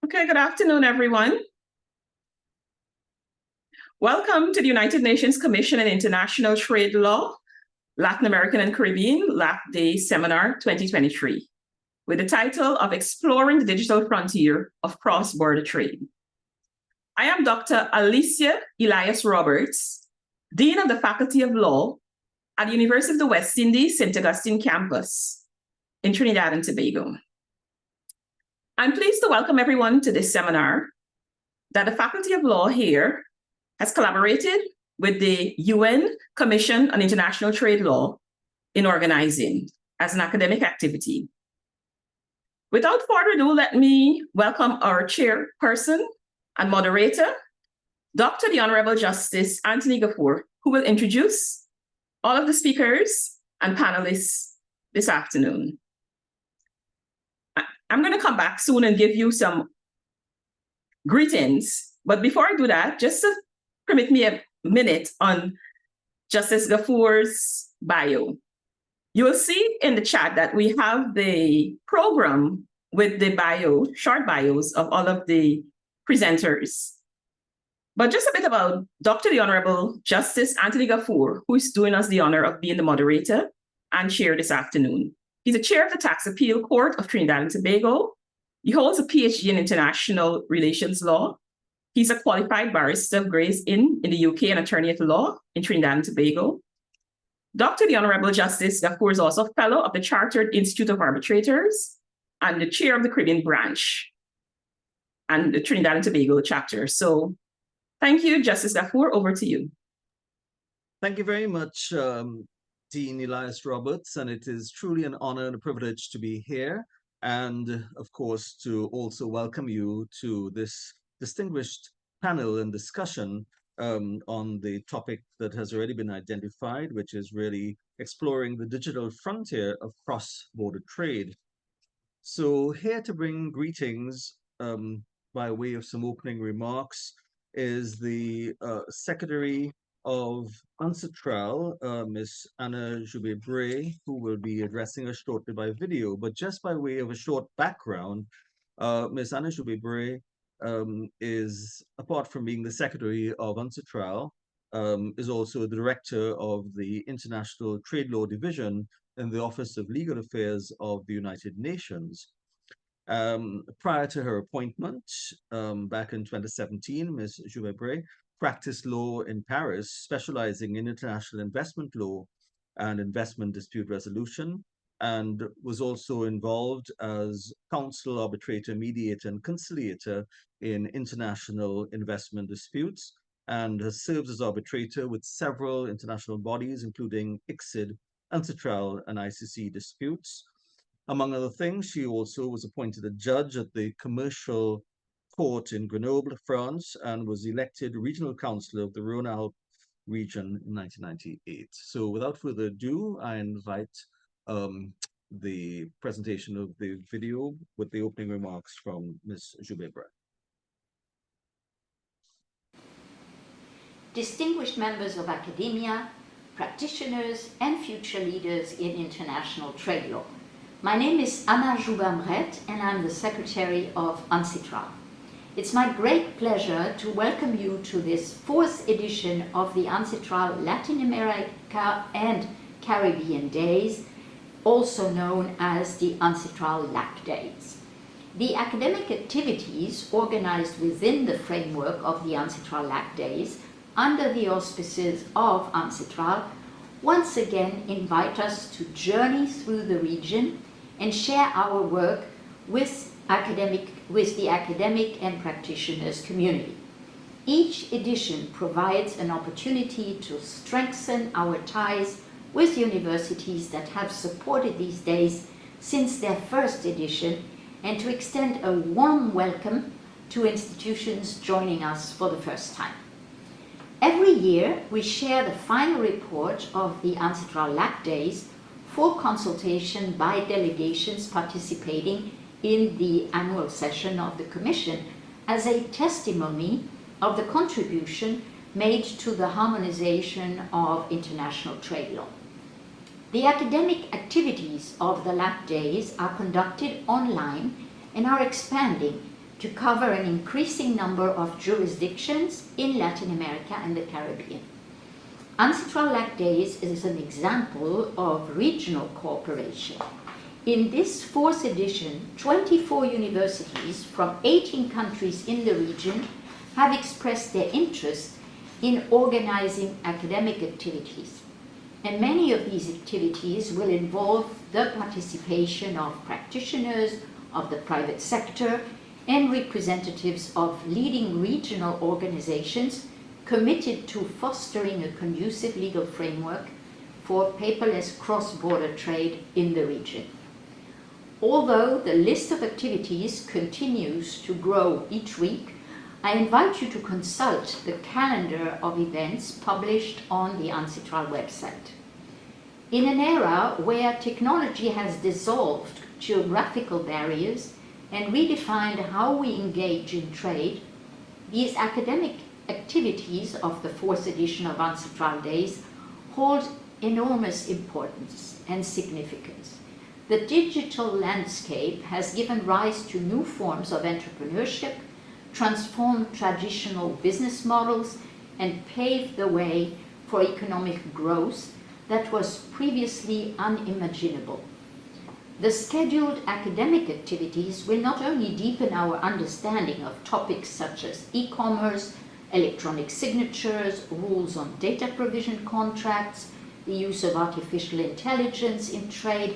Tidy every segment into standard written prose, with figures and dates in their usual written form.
Okay, good afternoon, everyone. Welcome to the United Nations Commission on International Trade Law, Latin American and Caribbean, LAC DAYS Seminar 2023, with the title of Exploring the Digital Frontier of Cross-Border Trade. I am Dr. Alicia Elias Roberts, Dean of the Faculty of Law at the University of the West Indies, St. Augustine campus in Trinidad and Tobago. I'm pleased to welcome everyone to this seminar that the Faculty of Law here has collaborated with the UN Commission on International Trade Law in organizing as an academic activity. Without further ado, let me welcome our chairperson and moderator, Dr. the Honorable Justice Anthony Gafoor, who will introduce all of the speakers and panelists this afternoon. I'm going to come back soon and give you some greetings, but before I do that, just to permit me a minute on Justice Gafoor's bio. You will see in the chat that we have the program with the bio, short bios of all of the presenters. But just a bit about Dr. the Honorable Justice Anthony Gafoor, who is doing us the honor of being the moderator and chair this afternoon. He's the chair of the Tax Appeal Court of Trinidad and Tobago. He holds a PhD in International Relations Law. He's a qualified barrister of Gray's Inn in the UK and attorney at law in Trinidad and Tobago. Dr. the Honorable Justice Gafoor is also a fellow of the Chartered Institute of Arbitrators and the chair of the Caribbean branch and the Trinidad and Tobago chapter. So thank you, Justice Gafoor, over to you. Thank you very much, Dean Elias Roberts, and it is truly an honor and a privilege to be here, and of course to also welcome you to this distinguished panel and discussion on the topic that has already been identified, which is really exploring the digital frontier of cross-border trade. So here to bring greetings by way of some opening remarks is the Secretary of UNCITRAL, Ms. Anna Joubert-Bray, who will be addressing us shortly by video. But just by way of a short background, Ms. Anna Joubert-Bray is, apart from being the Secretary of UNCITRAL, is also the Director of the International Trade Law Division in the Office of Legal Affairs of the United Nations. Prior to her appointment, back in 2017, Ms. Joubert-Bray practiced law in Paris, specializing in international investment law and investment dispute resolution, and was also involved as counsel, arbitrator, mediator, and conciliator in international investment disputes, and has served as arbitrator with several international bodies, including ICSID, UNCITRAL, and ICC disputes. Among other things, she also was appointed a judge at the Commercial Court in Grenoble, France, and was elected regional councillor of the Rhône-Alpes region in 1998. So without further ado, I invite the presentation of the video with the opening remarks from Ms. Joubert-Bray. Distinguished members of academia, practitioners, and future leaders in international trade law. My name is Anna Joubert-Bray, and I'm the Secretary of UNCITRAL. It's my great pleasure to welcome you to this fourth edition of the UNCITRAL Latin America and Caribbean Days, also known as the UNCITRAL LAC Days. The academic activities organized within the framework of the UNCITRAL LAC Days under the auspices of UNCITRAL once again invite us to journey through the region and share our work with the academic and practitioners community. Each edition provides an opportunity to strengthen our ties with universities that have supported these days since their first edition, and to extend a warm welcome to institutions joining us for the first time. Every year, we share the final report of the UNCITRAL LAC Days for consultation by delegations participating in the annual session of the Commission as a testimony of the contribution made to the harmonization of international trade law. The academic activities of the LAC Days are conducted online and are expanding to cover an increasing number of jurisdictions in Latin America and the Caribbean. Ancestral LAC Days is an example of regional cooperation. In this fourth edition, 24 universities from 18 countries in the region have expressed their interest in organizing academic activities. And many of these activities will involve the participation of practitioners of the private sector and representatives of leading regional organizations committed to fostering a conducive legal framework for paperless cross-border trade in the region. Although the list of activities continues to grow each week, I invite you to consult the calendar of events published on the Ancestral website. In an era where technology has dissolved geographical barriers and redefined how we engage in trade, these academic activities of the fourth edition of Ancestral Days hold enormous importance and significance. The digital landscape has given rise to new forms of entrepreneurship, transformed traditional business models, and paved the way for economic growth that was previously unimaginable. The scheduled academic activities will not only deepen our understanding of topics such as e-commerce, electronic signatures, rules on data provision contracts, the use of artificial intelligence in trade,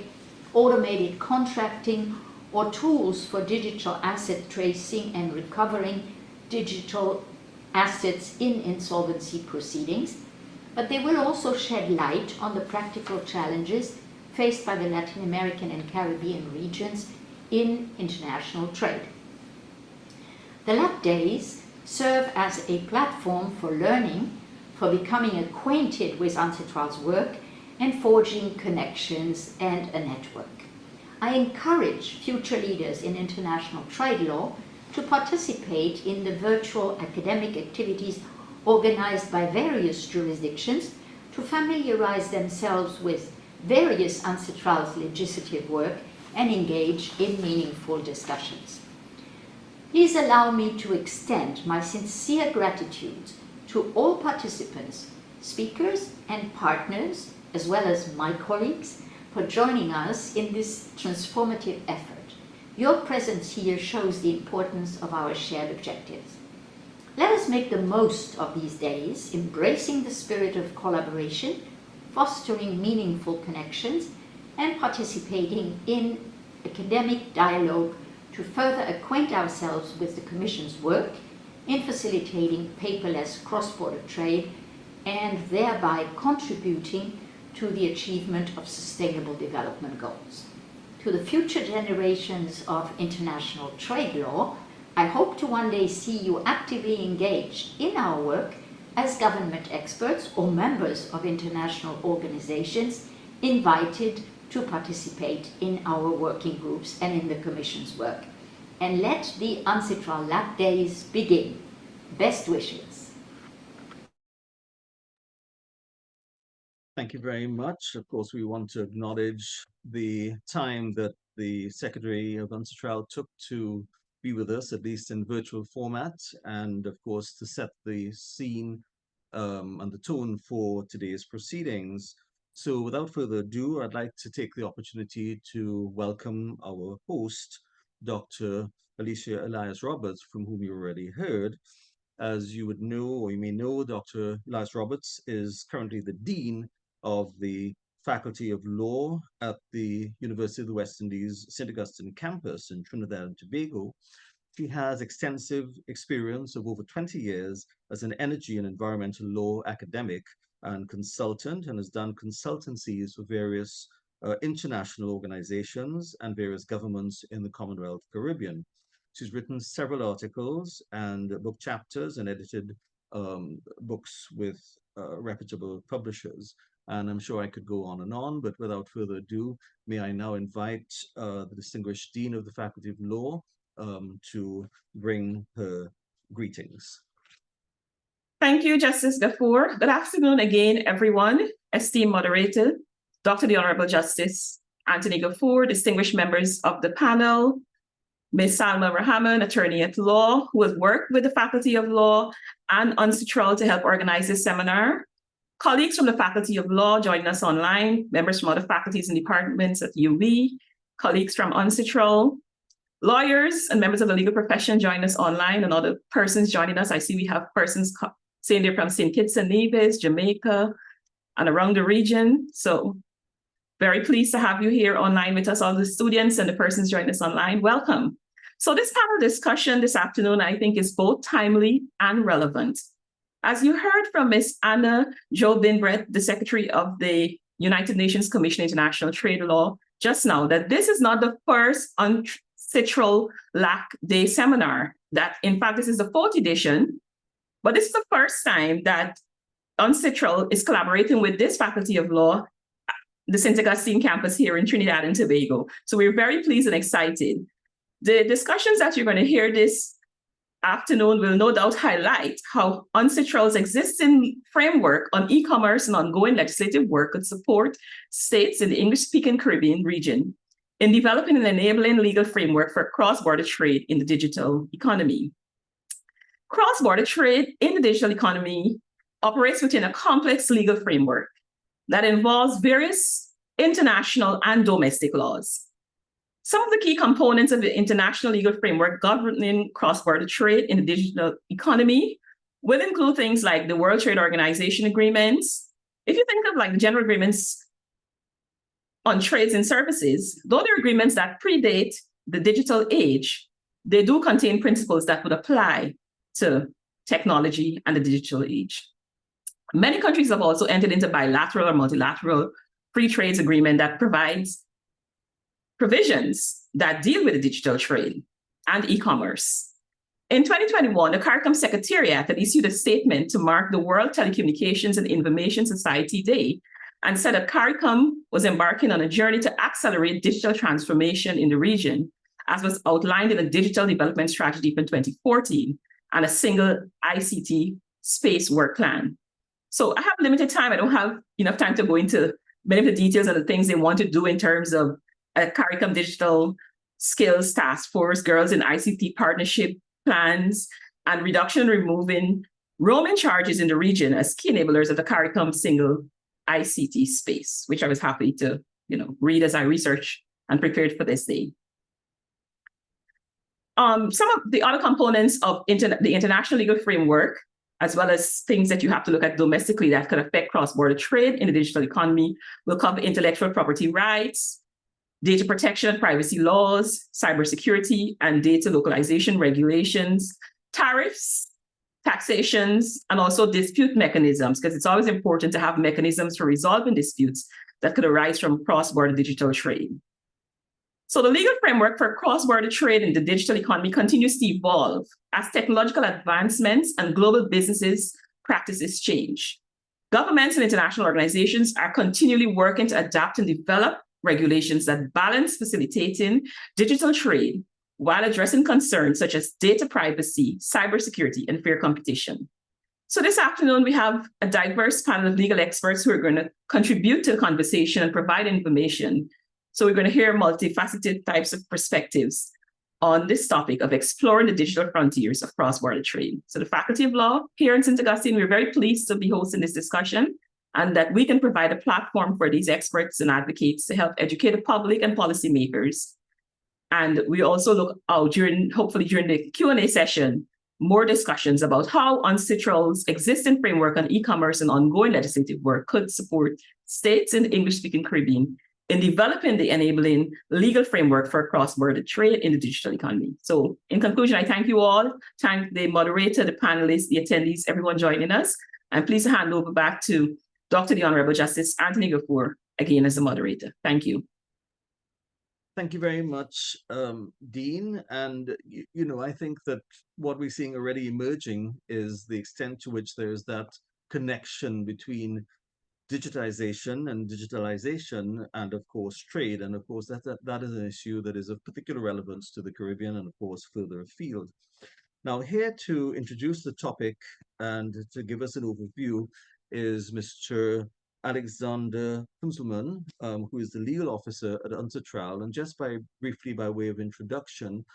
automated contracting, or tools for digital asset tracing and recovering digital assets in insolvency proceedings, but they will also shed light on the practical challenges faced by the Latin American and Caribbean regions in international trade. The LAC Days serve as a platform for learning, for becoming acquainted with Ancestral's work, and forging connections and a network. I encourage future leaders in international trade law to participate in the virtual academic activities organized by various jurisdictions to familiarize themselves with various Ancestral's legislative work and engage in meaningful discussions. Please allow me to extend my sincere gratitude to all participants, speakers and partners, as well as my colleagues, for joining us in this transformative effort. Your presence here shows the importance of our shared objectives. Let us make the most of these days, embracing the spirit of collaboration, fostering meaningful connections, and participating in academic dialogue to further acquaint ourselves with the Commission's work in facilitating paperless cross-border trade and thereby contributing to the achievement of sustainable development goals. To the future generations of international trade law, I hope to one day see you actively engaged in our work as government experts or members of international organizations invited to participate in our working groups and in the Commission's work. And let the Ancestral LAC Days begin. Best wishes. Thank you very much. Of course, we want to acknowledge the time that the Secretary of Ancestral took to be with us, at least in virtual format, and of course to set the scene and the tone for today's proceedings. So without further ado, I'd like to take the opportunity to welcome our host, Dr. Alicia Elias-Roberts, from whom you already heard. As you would know, or you may know, Dr. Elias-Roberts is currently the Dean of the Faculty of Law at the University of the West Indies St. Augustine campus in Trinidad and Tobago. She has extensive experience of over 20 years as an energy and environmental law academic and consultant, and has done consultancies for various international organizations and various governments in the Commonwealth Caribbean. She's written several articles and book chapters and edited books with reputable publishers. And I'm sure I could go on, but without further ado, may I now invite the distinguished Dean of the Faculty of Law to bring her greetings. Thank you, Justice Gafoor. Good afternoon again, everyone. Esteemed moderator, Dr. the Honorable Justice Anthony Gafoor, distinguished members of the panel, Ms. Salma Rahman, attorney at law, who has worked with the Faculty of Law and UNCITRAL to help organize this seminar. Colleagues from the Faculty of Law joining us online, members from other faculties and departments at UV, colleagues from UNCITRAL, lawyers and members of the legal profession joining us online, and other persons joining us. I see we have persons saying they're from St. Kitts and Nevis, Jamaica, and around the region. So very pleased to have you here online with us, all the students and the persons joining us online. Welcome. So this panel discussion this afternoon, I think, is both timely and relevant. As you heard from Ms. Anna Jo Binbrett, the Secretary of the United Nations Commission on International Trade Law, just now, that this is not the first UNCITRAL LAC Day Seminar, that in fact, this is the 4th edition, but this is the first time that UNCITRAL is collaborating with this Faculty of Law, the St. Augustine campus here in Trinidad and Tobago. So we're very pleased and excited. The discussions that you're going to hear this afternoon will no doubt highlight how UNCITRAL's existing framework on e-commerce and ongoing legislative work could support states in the English-speaking Caribbean region in developing and enabling legal framework for cross-border trade in the digital economy. Cross-border trade in the digital economy operates within a complex legal framework that involves various international and domestic laws. Some of the key components of the international legal framework governing cross-border trade in the digital economy will include things like the World Trade Organization agreements. If you think of like the general agreements on trades and services, though they're agreements that predate the digital age, they do contain principles that would apply to technology and the digital age. Many countries have also entered into bilateral or multilateral free trades agreement that provides provisions that deal with the digital trade and e-commerce. In 2021, the CARICOM Secretariat had issued a statement to mark the World Telecommunications and Information Society Day and said that CARICOM was embarking on a journey to accelerate digital transformation in the region, as was outlined in a digital development strategy from 2014 and a single ICT space work plan. So I have limited time. I don't have enough time to go into many of the details of the things they want to do in terms of a CARICOM Digital Skills Task Force, Girls in ICT Partnership plans, and reduction and removing roaming charges in the region as key enablers of the CARICOM single ICT space, which I was happy to read as I researched and prepared for this day. Some of the other components of the international legal framework, as well as things that you have to look at domestically that could affect cross-border trade in the digital economy, will cover intellectual property rights, data protection and privacy laws, cybersecurity and data localization regulations, tariffs, taxations, and also dispute mechanisms, because it's always important to have mechanisms for resolving disputes that could arise from cross-border digital trade. So the legal framework for cross-border trade in the digital economy continues to evolve as technological advancements and global businesses practices change. Governments and international organizations are continually working to adapt and develop regulations that balance facilitating digital trade while addressing concerns such as data privacy, cybersecurity, and fair competition. So this afternoon, we have a diverse panel of legal experts who are going to contribute to the conversation and provide information. So we're going to hear multifaceted types of perspectives on this topic of exploring the digital frontiers of cross-border trade. So the Faculty of Law here in St. Augustine, we're very pleased to be hosting this discussion and that we can provide a platform for these experts and advocates to help educate the public and policymakers. And we also look out hopefully during the Q&A session, more discussions about how UNCITRAL's existing framework on e-commerce and ongoing legislative work could support states in the English-speaking Caribbean in developing the enabling legal framework for cross-border trade in the digital economy. So in conclusion, I thank you all, thank the moderator, the panelists, the attendees, everyone joining us. I'm pleased to hand over back to Dr. the Honorable Justice Anthony Gafoor, again as the moderator. Thank you. Thank you very much, Dean. And, I think that what we're seeing already emerging is the extent to which there's that connection between digitization and digitalization and, of course, trade. And, of course, that is an issue that is of particular relevance to the Caribbean and, of course, further afield. Now, here to introduce the topic and to give us an overview is Mr. Alexander Kunzelman, who is the legal officer at UNCITRAL. And just briefly by way of introduction,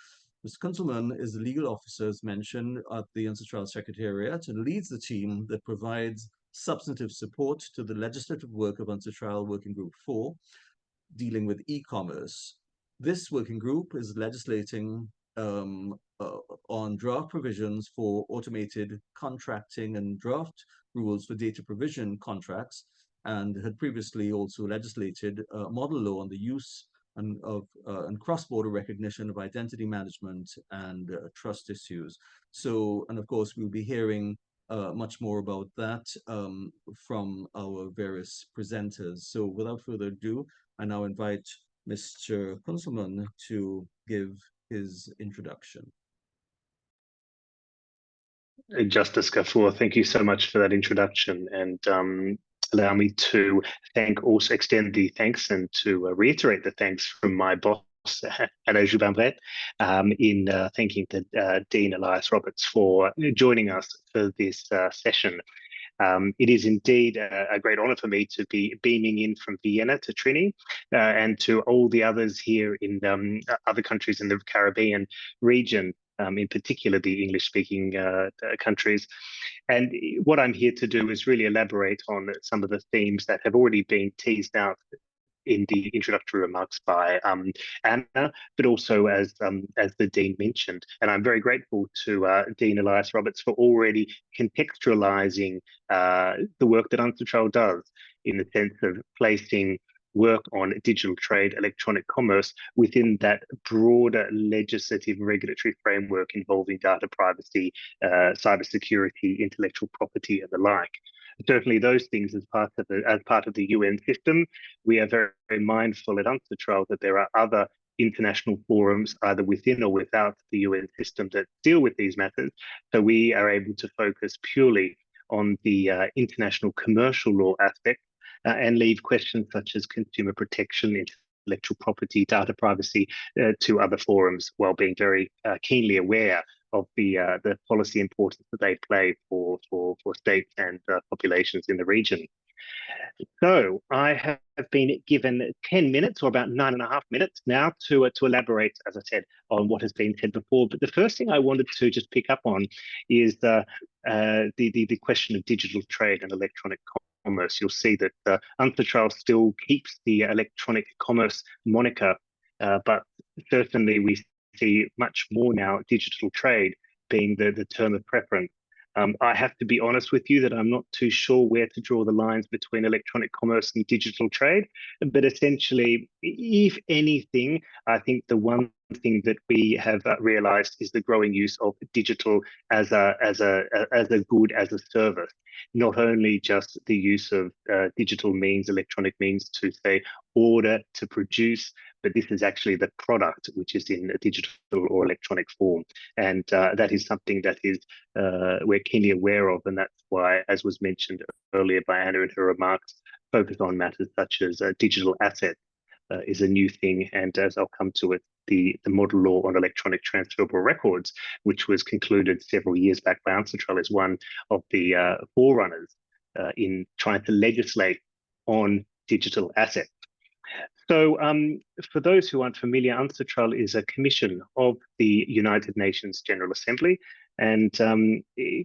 Mr. Kunzelman is the legal officer, as mentioned, at the Ancestral Secretariat and leads the team that provides substantive support to the legislative work of Ancestral Working Group 4, dealing with e-commerce. This working group is legislating on draft provisions for automated contracting and draft rules for data provision contracts, and had previously also legislated model law on the use and cross-border recognition of identity management and trust issues. So, and of course, we'll be hearing much more about that from our various presenters. So without further ado, I now invite Mr. Kunzelman to give his introduction. Justice Gafour, thank you so much for that introduction, and allow me to extend the thanks and to reiterate the thanks from my boss, Alain Joubin-Brett, in thanking the Dean Elias Roberts for joining us for this session. It is indeed a great honor for me to be beaming in from Vienna to Trini and to all the others here in other countries in the Caribbean region, in particular the English-speaking countries. And what I'm here to do is really elaborate on some of the themes that have already been teased out in the introductory remarks by Anna, but also as the Dean mentioned. And I'm very grateful to Dean Elias Roberts for already contextualizing the work that Ancestral does in the sense of placing work on digital trade, electronic commerce within that broader legislative and regulatory framework involving data privacy, cybersecurity, intellectual property, and the like. Certainly those things as part of the UN system. We are very, very mindful at Ancestral that there are other international forums, either within or without the UN system, that deal with these matters. So we are able to focus purely on the international commercial law aspect and leave questions such as consumer protection, intellectual property, data privacy to other forums, while being very keenly aware of the policy importance that they play for states and populations in the region. So I have been given 10 minutes, or about 9.5 minutes now, to elaborate, as I said, on what has been said before. But the first thing I wanted to just pick up on is the question of digital trade and electronic commerce. You'll see that Ancestral still keeps the electronic commerce moniker, but certainly we see much more now digital trade being the term of preference. I have to be honest with you that I'm not too sure where to draw the lines between electronic commerce and digital trade, but essentially, if anything, I think the one thing that we have realized is the growing use of digital as a good, as a service. Not only just the use of digital means, electronic means to say order, to produce, but this is actually the product which is in a digital or electronic form. And that is something that is we're keenly aware of, and that's why, as was mentioned earlier by Anna in her remarks, focus on matters such as digital assets is a new thing. And as I'll come to it, the model law on electronic transferable records, which was concluded several years back by Ancestral, is one of the forerunners in trying to legislate on digital assets. So for those who aren't familiar, Ancestral is a commission of the United Nations General Assembly, and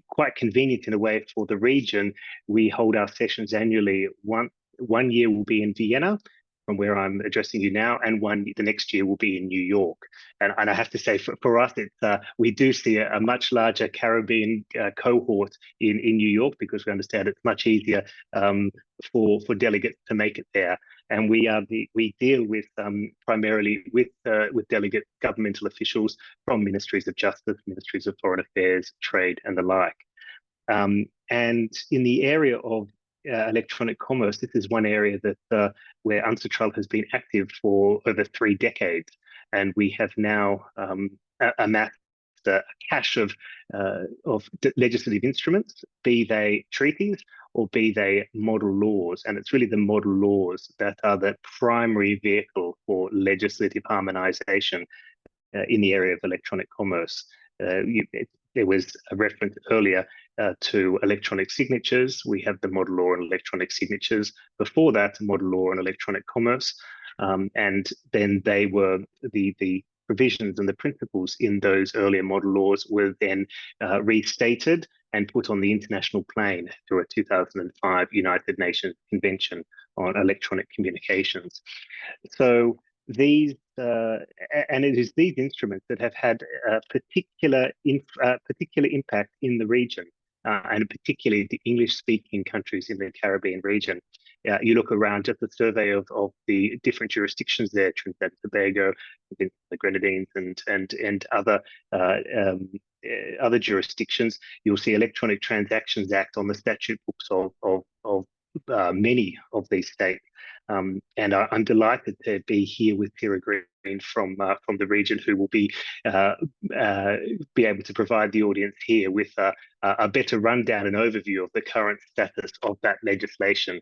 quite convenient in a way for the region. We hold our sessions annually. One year will be in Vienna, from where I'm addressing you now, and the next year will be in New York. And I have to say, for us, it's we do see a much larger Caribbean cohort in New York, because we understand it's much easier for delegates to make it there. And we deal with primarily with delegate governmental officials from ministries of justice, ministries of foreign affairs, trade, and the like. And in the area of electronic commerce, this is one area that where Ancestral has been active for over 3 decades, and we have now amassed a cache of legislative instruments, be they treaties or be they model laws. And it's really the model laws that are the primary vehicle for legislative harmonization in the area of electronic commerce. There was a reference earlier to electronic signatures. We have the model law on electronic signatures. Before that, model law on electronic commerce. And then they were the provisions and the principles in those earlier model laws were then restated and put on the international plane through a 2005 United Nations Convention on Electronic Communications. So these, and it is these instruments that have had a particular impact in the region, and particularly the English-speaking countries in the Caribbean region. You look around, just a survey of the different jurisdictions there, Trinidad and Tobago, the Grenadines, and other jurisdictions. You'll see Electronic Transactions Act on the statute books of many of these states. And I'm delighted to be here with Tira Green from the region, who will be able to provide the audience here with a better rundown and overview of the current status of that legislation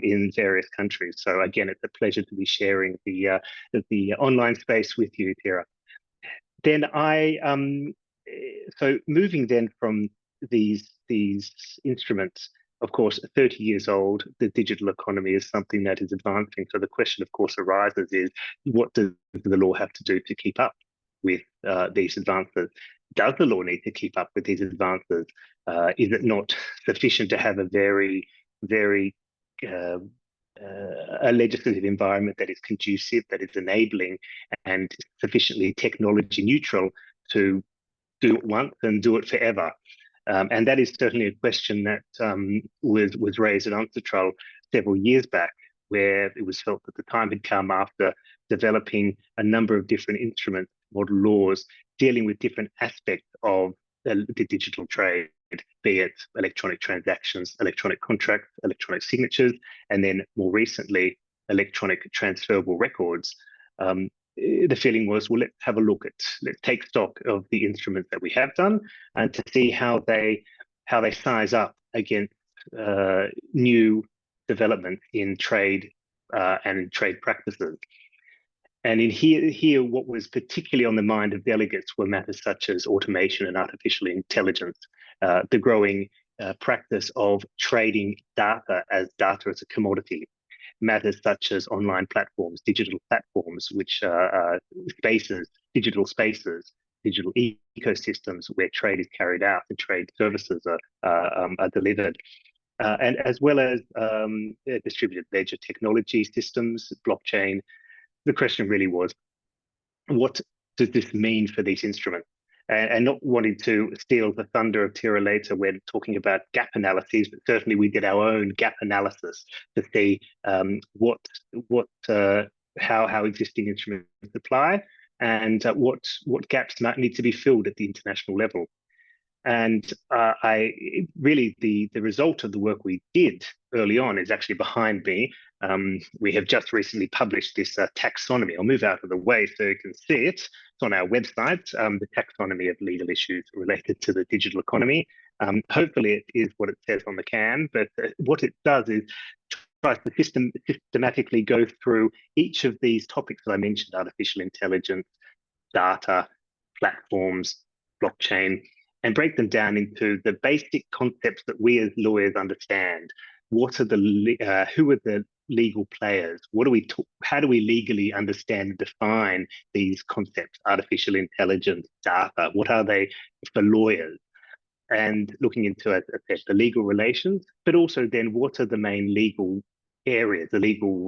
in various countries. So again, it's a pleasure to be sharing the online space with you, Tira. Then so moving then from these instruments, of course, 30 years old, the digital economy is something that is advancing. So the question, of course, arises is, what does the law have to do to keep up with these advances? Does the law need to keep up with these advances? Is it not sufficient to have a very a legislative environment that is conducive, that is enabling, and sufficiently technology neutral to do it once and do it forever? And that is certainly a question that was raised at UNCITRAL several years back, where it was felt that the time had come, after developing a number of different instruments, model laws, dealing with different aspects of the digital trade, be it electronic transactions, electronic contracts, electronic signatures, and then more recently, electronic transferable records. The feeling was, well, let's take stock of the instruments that we have done, and to see how they size up against new developments in trade and trade practices. And in here, what was particularly on the mind of delegates were matters such as automation and artificial intelligence, the growing practice of trading data as a commodity. Matters such as online platforms, digital platforms, which are digital spaces, digital ecosystems where trade is carried out and trade services are delivered, and as well as distributed ledger technology systems, blockchain. The question really was, what does this mean for these instruments? And not wanting to steal the thunder of Tira later, we're talking about gap analyses, but certainly we did our own gap analysis to see how existing instruments apply, and what gaps might need to be filled at the international level. And the result of the work we did early on is actually behind me. We have just recently published this taxonomy. I'll move out of the way so you can see it. It's on our website, the taxonomy of legal issues related to the digital economy. Hopefully it is what it says on the can, but what it does is tries to systematically go through each of these topics that I mentioned: artificial intelligence, data, platforms, blockchain, and break them down into the basic concepts that we as lawyers understand. What are who are the legal players? How do we legally understand and define these concepts? Artificial intelligence, data, what are they for lawyers? And looking into the legal relations, but also then what are the main legal areas, the legal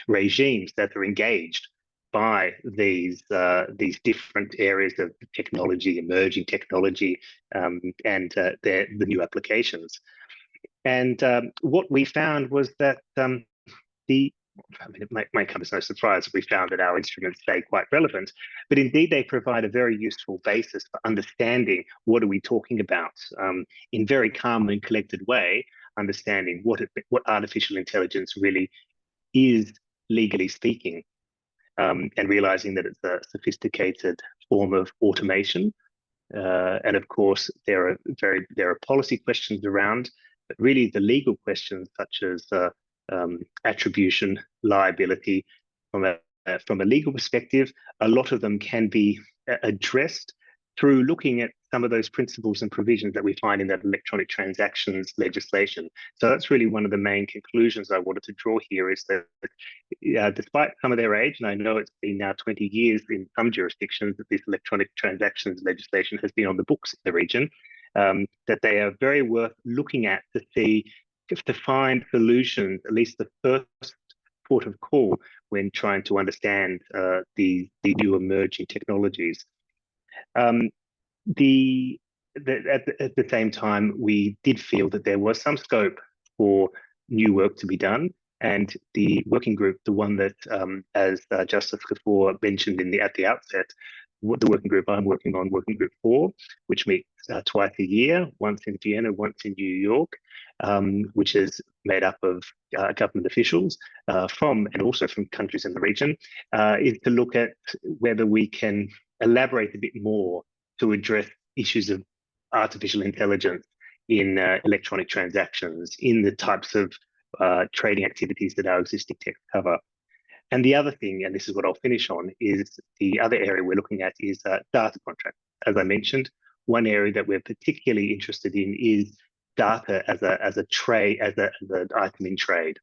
regimes that are engaged by these different areas of technology, emerging technology, and the new applications. And what we found was that it might come as no surprise that we found that our instruments stay quite relevant, but indeed they provide a very useful basis for understanding what are we talking about in very calm and collected way, understanding what artificial intelligence really is, legally speaking. And realizing that it's a sophisticated form of automation, and of course there are policy questions around, but really the legal questions such as attribution, liability, from a legal perspective, a lot of them can be addressed through looking at some of those principles and provisions that we find in that electronic transactions legislation. So that's really one of the main conclusions I wanted to draw here, is that despite some of their age, and I know it's been now 20 years in some jurisdictions that this electronic transactions legislation has been on the books in the region, that they are very worth looking at to see if to find solutions, at least the first port of call when trying to understand the new emerging technologies. At the same time, we did feel that there was some scope for new work to be done, and the working group, the one that, as Justice Kaffour mentioned at the outset, the working group I'm working on, Working Group 4, which meets twice a year, once in Vienna, once in New York, which is made up of government officials and also from countries in the region, is to look at whether we can elaborate a bit more to address issues of artificial intelligence in electronic transactions, in the types of trading activities that our existing texts cover. And the other thing, and this is what I'll finish on, is the other area we're looking at is data contracts. As I mentioned, one area that we're particularly interested in is data as an item in trade.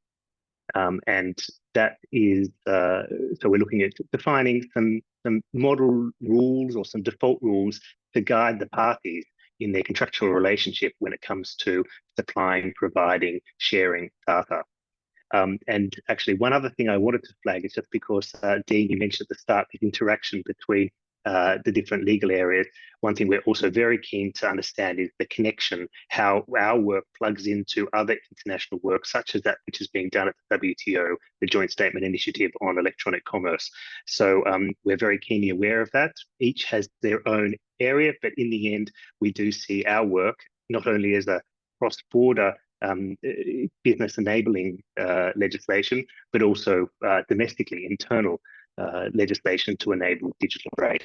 And that is, so we're looking at defining some model rules or some default rules to guide the parties in their contractual relationship when it comes to supplying, providing, sharing data. And actually, one other thing I wanted to flag is just because, Dean, you mentioned at the start the interaction between the different legal areas. One thing we're also very keen to understand is the connection, how our work plugs into other international work, such as that which is being done at the WTO, the Joint Statement Initiative on Electronic Commerce. So we're very keenly aware of that. Each has their own area, but in the end, we do see our work not only as a cross-border business enabling legislation, but also domestically internal legislation to enable digital trade.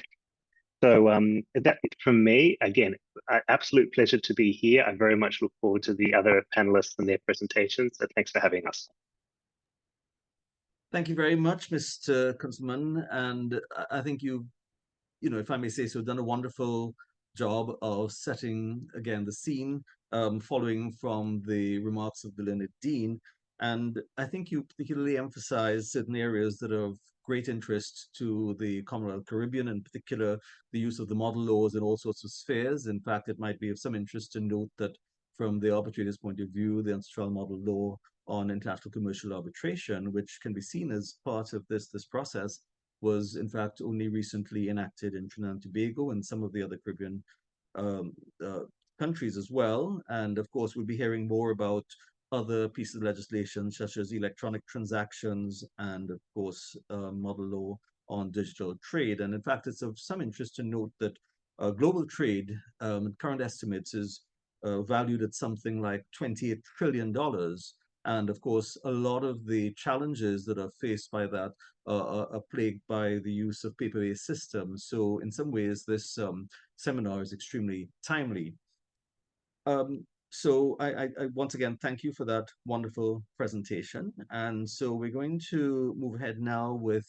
So that's it from me. Again, absolute pleasure to be here. I very much look forward to the other panelists and their presentations. So thanks for having us. Thank you very much, Mr. Kunzelman. And I think you know, if I may say so, done a wonderful job of setting, again, the scene, following from the remarks of the learned Dean. And I think you particularly emphasize certain areas that are of great interest to the Commonwealth Caribbean, in particular, the use of the model laws in all sorts of spheres. In fact, it might be of some interest to note that from the arbitrator's point of view, the ancestral model law on international commercial arbitration, which can be seen as part of this process, was in fact only recently enacted in Trinidad and Tobago and some of the other Caribbean countries as well. And of course, we'll be hearing more about other pieces of legislation, such as electronic transactions and of course, model law on digital trade. And in fact, it's of some interest to note that global trade, current estimates, is valued at something like $28 trillion. And of course, a lot of the challenges that are faced by that are plagued by the use of paper-based systems. So in some ways, this seminar is extremely timely. So I once again, thank you for that wonderful presentation. And so we're going to move ahead now with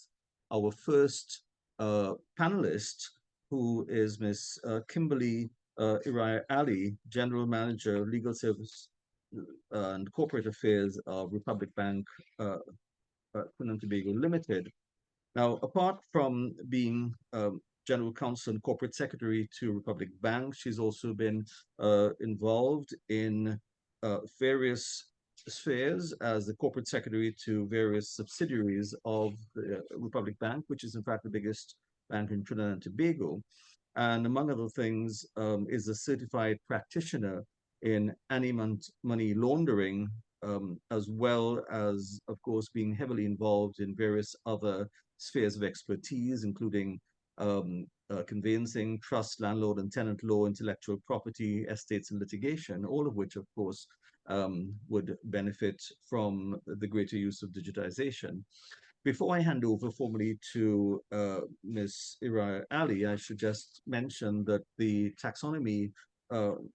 our first panelist, who is Ms. Kimberly Uriah Ali, General Manager, Legal Service and Corporate Affairs of Republic Bank, Trinidad and Tobago Limited. Now, apart from being General Counsel and Corporate Secretary to Republic Bank, she's also been involved in various spheres as the Corporate Secretary to various subsidiaries of the Republic Bank, which is in fact the biggest bank in Trinidad and Tobago. And among other things, is a certified practitioner in anti-money laundering, as well as, of course, being heavily involved in various other spheres of expertise, including conveyancing, trust, landlord and tenant law, intellectual property, estates and litigation, all of which, of course, would benefit from the greater use of digitization. Before I hand over formally to Ms. Uriah Ali, I should just mention that the taxonomy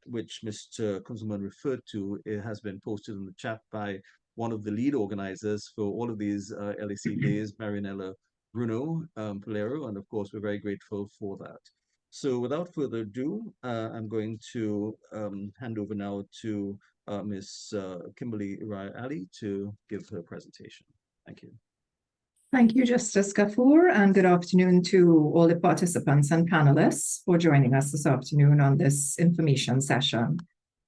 which Mr. Kunzelman referred to, it has been posted in the chat by one of the lead organizers for all of these LAC days, Marianella Bruno Polero, and of course, we're very grateful for that. So without further ado, I'm going to hand over now to Ms. Kimberly Rai-Ali to give her presentation. Thank you. Thank you, Justice Gafoor, and good afternoon to all the participants and panelists for joining us this afternoon on this information session.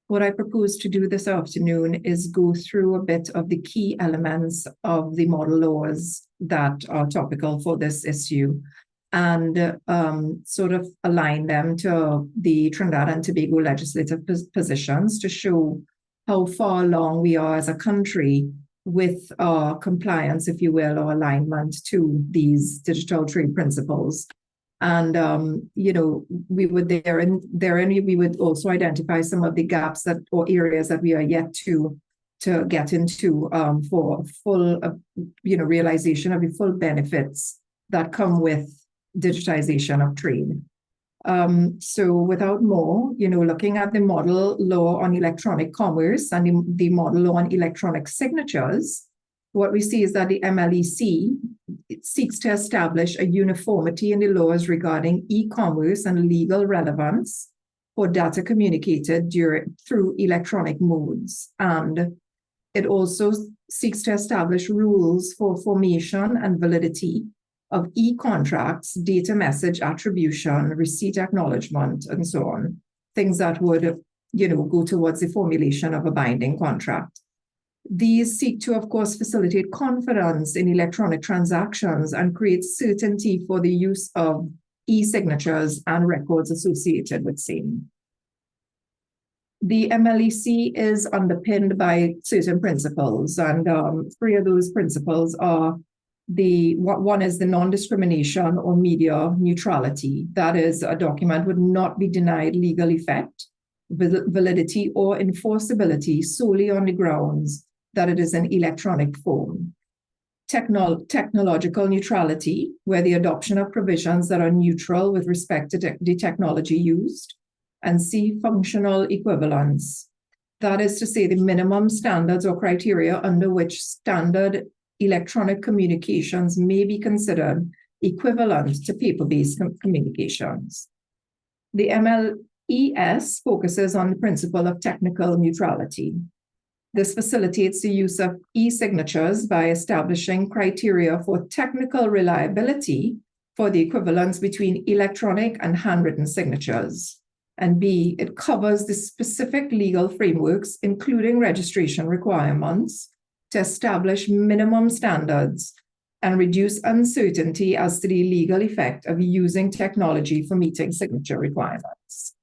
What I propose to do this afternoon is go through a bit of the key elements of the model laws that are topical for this issue and sort of align them to the Trinidad and Tobago legislative positions to show how far along we are as a country with our compliance, if you will, or alignment to these digital trade principles. And, we would therein we would also identify some of the gaps that or areas that we are yet to get into for full, realization of the full benefits that come with digitization of trade. So without more, looking at the model law on electronic commerce and the model law on electronic signatures, what we see is that the MLEC seeks to establish a uniformity in the laws regarding e-commerce and legal relevance for data communicated through electronic modes. And it also seeks to establish rules for formation and validity of e-contracts, data message attribution, receipt acknowledgement, and so on, things that would, go towards the formulation of a binding contract. These seek to, of course, facilitate confidence in electronic transactions and create certainty for the use of e-signatures and records associated with same. The MLEC is underpinned by certain principles, and three of those principles are one is the non-discrimination or media neutrality. That is, a document would not be denied legal effect, validity, or enforceability solely on the grounds that it is an electronic form. Technological neutrality, where the adoption of provisions that are neutral with respect to the technology used. And C, functional equivalence. That is to say, the minimum standards or criteria under which standard electronic communications may be considered equivalent to paper-based communications. The MLES focuses on the principle of technical neutrality. This facilitates the use of e-signatures by establishing criteria for technical reliability for the equivalence between electronic and handwritten signatures. And B, it covers the specific legal frameworks, including registration requirements, to establish minimum standards and reduce uncertainty as to the legal effect of using technology for meeting signature requirements.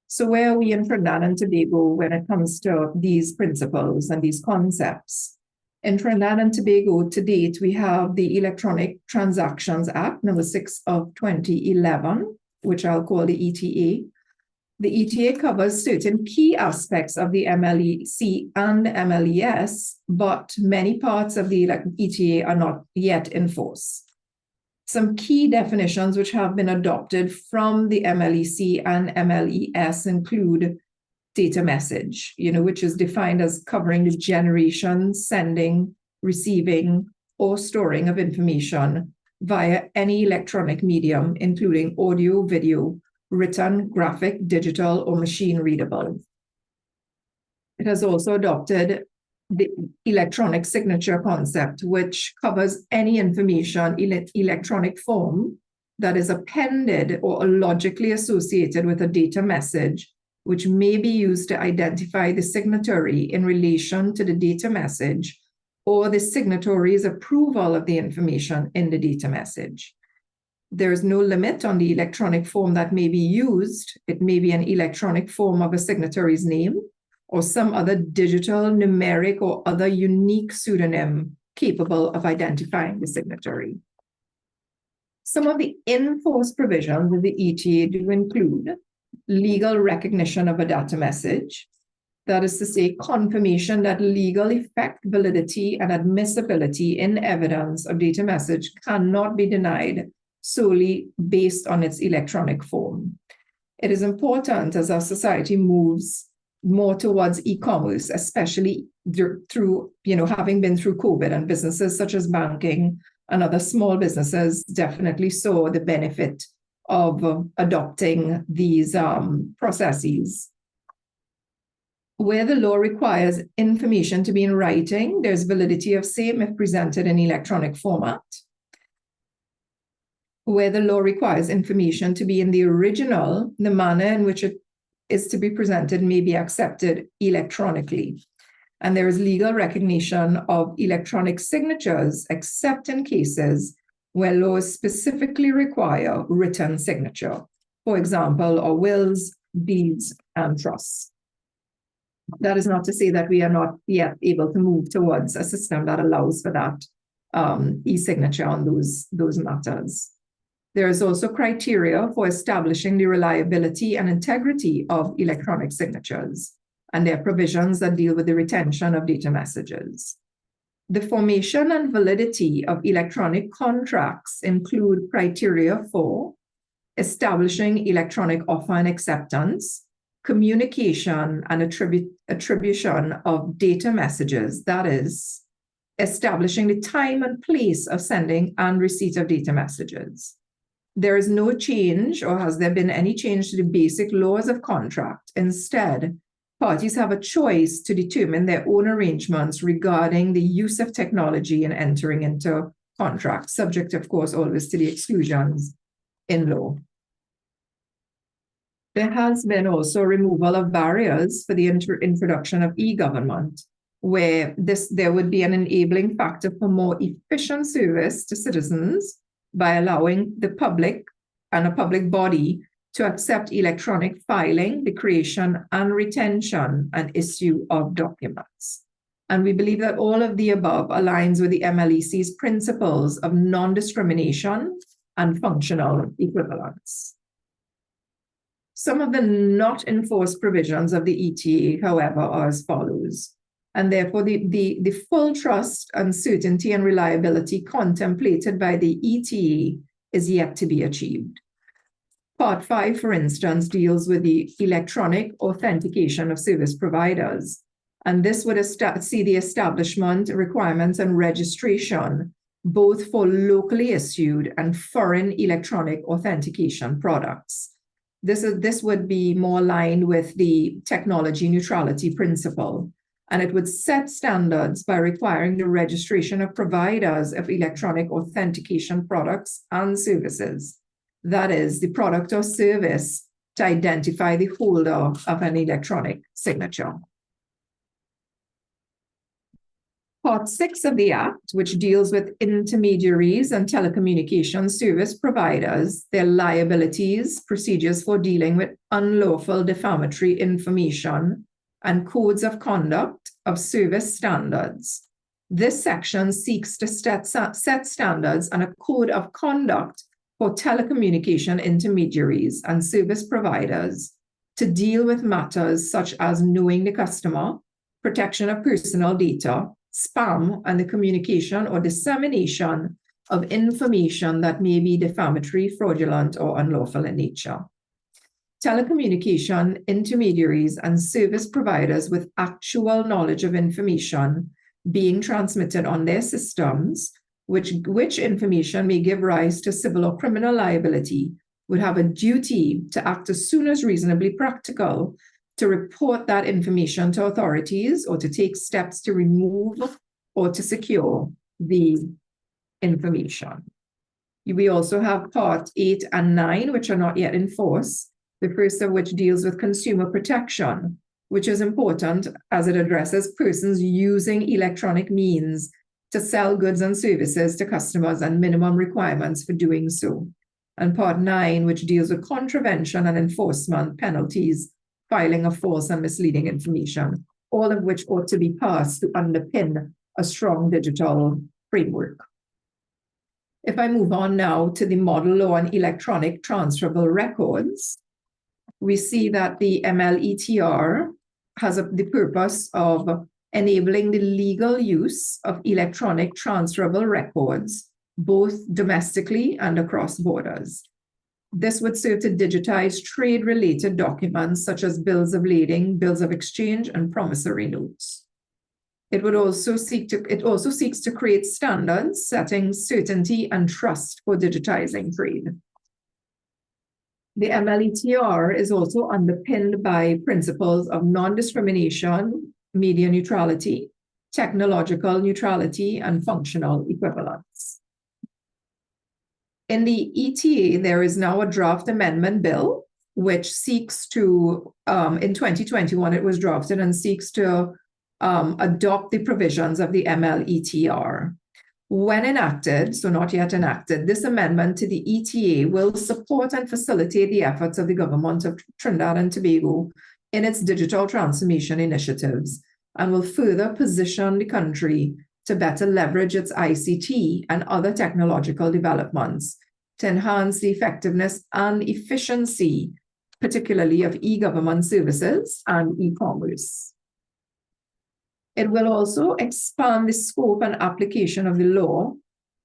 So where are we in Trinidad and Tobago when it comes to these principles and these concepts? In Trinidad and Tobago, to date, we have the Electronic Transactions Act, number 6 of 2011, which I'll call the ETA. The ETA covers certain key aspects of the MLEC and MLES, but many parts of the ETA are not yet in force. Some key definitions which have been adopted from the MLEC and MLES include data message, which is defined as covering the generation, sending, receiving, or storing of information via any electronic medium, including audio, video, written, graphic, digital, or machine readable. It has also adopted the electronic signature concept, which covers any information in electronic form that is appended or logically associated with a data message, which may be used to identify the signatory in relation to the data message or the signatory's approval of the information in the data message. There is no limit on the electronic form that may be used. It may be an electronic form of a signatory's name or some other digital, numeric, or other unique pseudonym capable of identifying the signatory. Some of the in-force provisions of the ETA do include legal recognition of a data message. That is to say, confirmation that legal effect, validity, and admissibility in evidence of data message cannot be denied solely based on its electronic form. It is important as our society moves more towards e-commerce, especially through, having been through COVID, and businesses such as banking and other small businesses definitely saw the benefit of adopting these processes. Where the law requires information to be in writing, there's validity of same if presented in electronic format. Where the law requires information to be in the original, the manner in which it is to be presented may be accepted electronically. And there is legal recognition of electronic signatures, except in cases where laws specifically require written signature, for example, or wills, deeds, and trusts. That is not to say that we are not yet able to move towards a system that allows for that e-signature on those matters. There is also criteria for establishing the reliability and integrity of electronic signatures, and there are provisions that deal with the retention of data messages. The formation and validity of electronic contracts include criteria for establishing electronic offer and acceptance, communication and attribution of data messages, that is, establishing the time and place of sending and receipt of data messages. There is no change, or has there been any change to the basic laws of contract. Instead, parties have a choice to determine their own arrangements regarding the use of technology in entering into contracts, subject, of course, always to the exclusions in law. There has been also removal of barriers for the introduction of e-government, where there would be an enabling factor for more efficient service to citizens by allowing the public and a public body to accept electronic filing, the creation and retention and issue of documents. And we believe that all of the above aligns with the MLEC's principles of non-discrimination and functional equivalence. Some of the not enforced provisions of the ETA, however, are as follows. And therefore, the full trust and certainty and reliability contemplated by the ETA is yet to be achieved. Part 5, for instance, deals with the electronic authentication of service providers. And this would see the establishment, requirements, and registration, both for locally issued and foreign electronic authentication products. This would be more aligned with the technology neutrality principle, and it would set standards by requiring the registration of providers of electronic authentication products and services. That is, the product or service to identify the holder of an electronic signature. Part 6 of the Act, which deals with intermediaries and telecommunications service providers, their liabilities, procedures for dealing with unlawful defamatory information, and codes of conduct of service standards. This section seeks to set standards and a code of conduct for telecommunication intermediaries and service providers to deal with matters such as knowing the customer, protection of personal data, spam, and the communication or dissemination of information that may be defamatory, fraudulent, or unlawful in nature. Telecommunication intermediaries and service providers with actual knowledge of information being transmitted on their systems, which information may give rise to civil or criminal liability, would have a duty to act as soon as reasonably practical to report that information to authorities or to take steps to remove or to secure the information. We also have Part 8 and 9, which are not yet in force, the first of which deals with consumer protection, which is important as it addresses persons using electronic means to sell goods and services to customers and minimum requirements for doing so. And Part 9, which deals with contravention and enforcement penalties, filing of false and misleading information, all of which ought to be passed to underpin a strong digital framework. If I move on now to the model law on electronic transferable records, we see that the MLETR has the purpose of enabling the legal use of electronic transferable records, both domestically and across borders. This would serve to digitize trade-related documents such as bills of lading, bills of exchange, and promissory notes. It also seeks to create standards setting certainty and trust for digitizing trade. The MLETR is also underpinned by principles of non-discrimination, media neutrality, technological neutrality, and functional equivalence. In the ETA, there is now a draft amendment bill which seeks to, in 2021, it was drafted and seeks to adopt the provisions of the MLETR. When enacted, so not yet enacted, this amendment to the ETA will support and facilitate the efforts of the government of Trinidad and Tobago in its digital transformation initiatives and will further position the country to better leverage its ICT and other technological developments to enhance the effectiveness and efficiency, particularly of e-government services and e-commerce. It will also expand the scope and application of the law,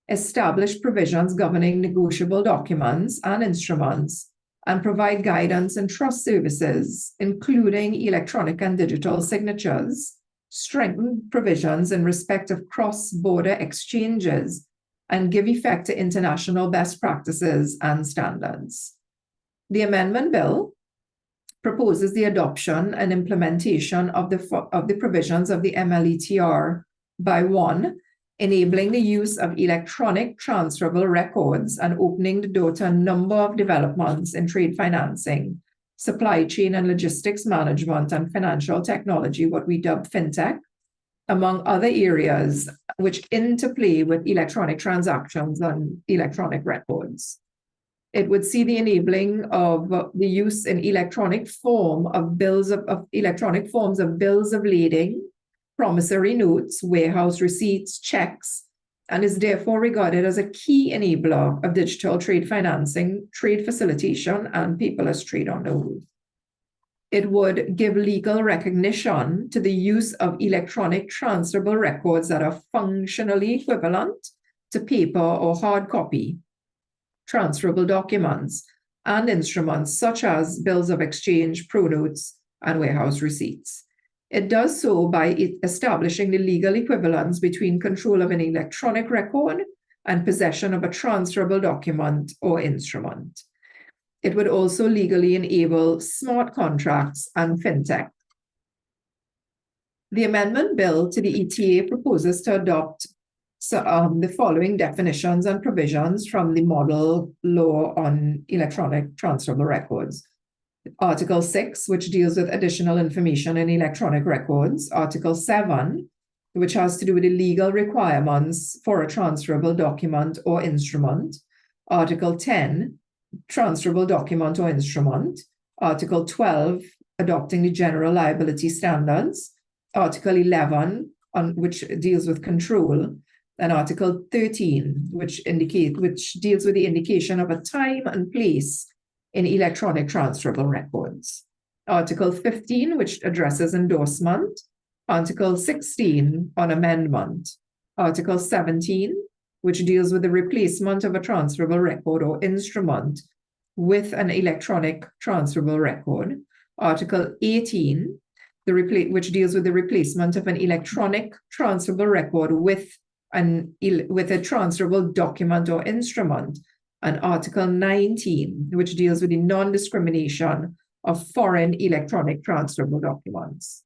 establish provisions governing negotiable documents and instruments, and provide guidance and trust services, including electronic and digital signatures, strengthen provisions in respect of cross-border exchanges, and give effect to international best practices and standards. The amendment bill proposes the adoption and implementation of the provisions of the MLETR by 1, enabling the use of electronic transferable records and opening the door to a number of developments in trade financing, supply chain and logistics management, and financial technology, what we dub fintech, among other areas which interplay with electronic transactions and electronic records. It would see the enabling of the use in electronic form of electronic forms of bills of lading, promissory notes, warehouse receipts, checks, and is therefore regarded as a key enabler of digital trade financing, trade facilitation, and paperless trade on the whole. It would give legal recognition to the use of electronic transferable records that are functionally equivalent to paper or hard copy transferable documents and instruments such as bills of exchange, pronotes, and warehouse receipts. It does so by establishing the legal equivalence between control of an electronic record and possession of a transferable document or instrument. It would also legally enable smart contracts and fintech. The amendment bill to the ETA proposes to adopt the following definitions and provisions from the model law on electronic transferable records. Article 6, which deals with additional information in electronic records. Article 7, which has to do with the legal requirements for a transferable document or instrument. Article 10, transferable document or instrument. Article 12, adopting the general liability standards. Article 11, which deals with control. And Article 13, which deals with the indication of a time and place in electronic transferable records. Article 15, which addresses endorsement. Article 16 on amendment. Article 17, which deals with the replacement of a transferable record or instrument with an electronic transferable record. Article 18, which deals with the replacement of an electronic transferable record with a transferable document or instrument, and Article 19, which deals with the non-discrimination of foreign electronic transferable documents.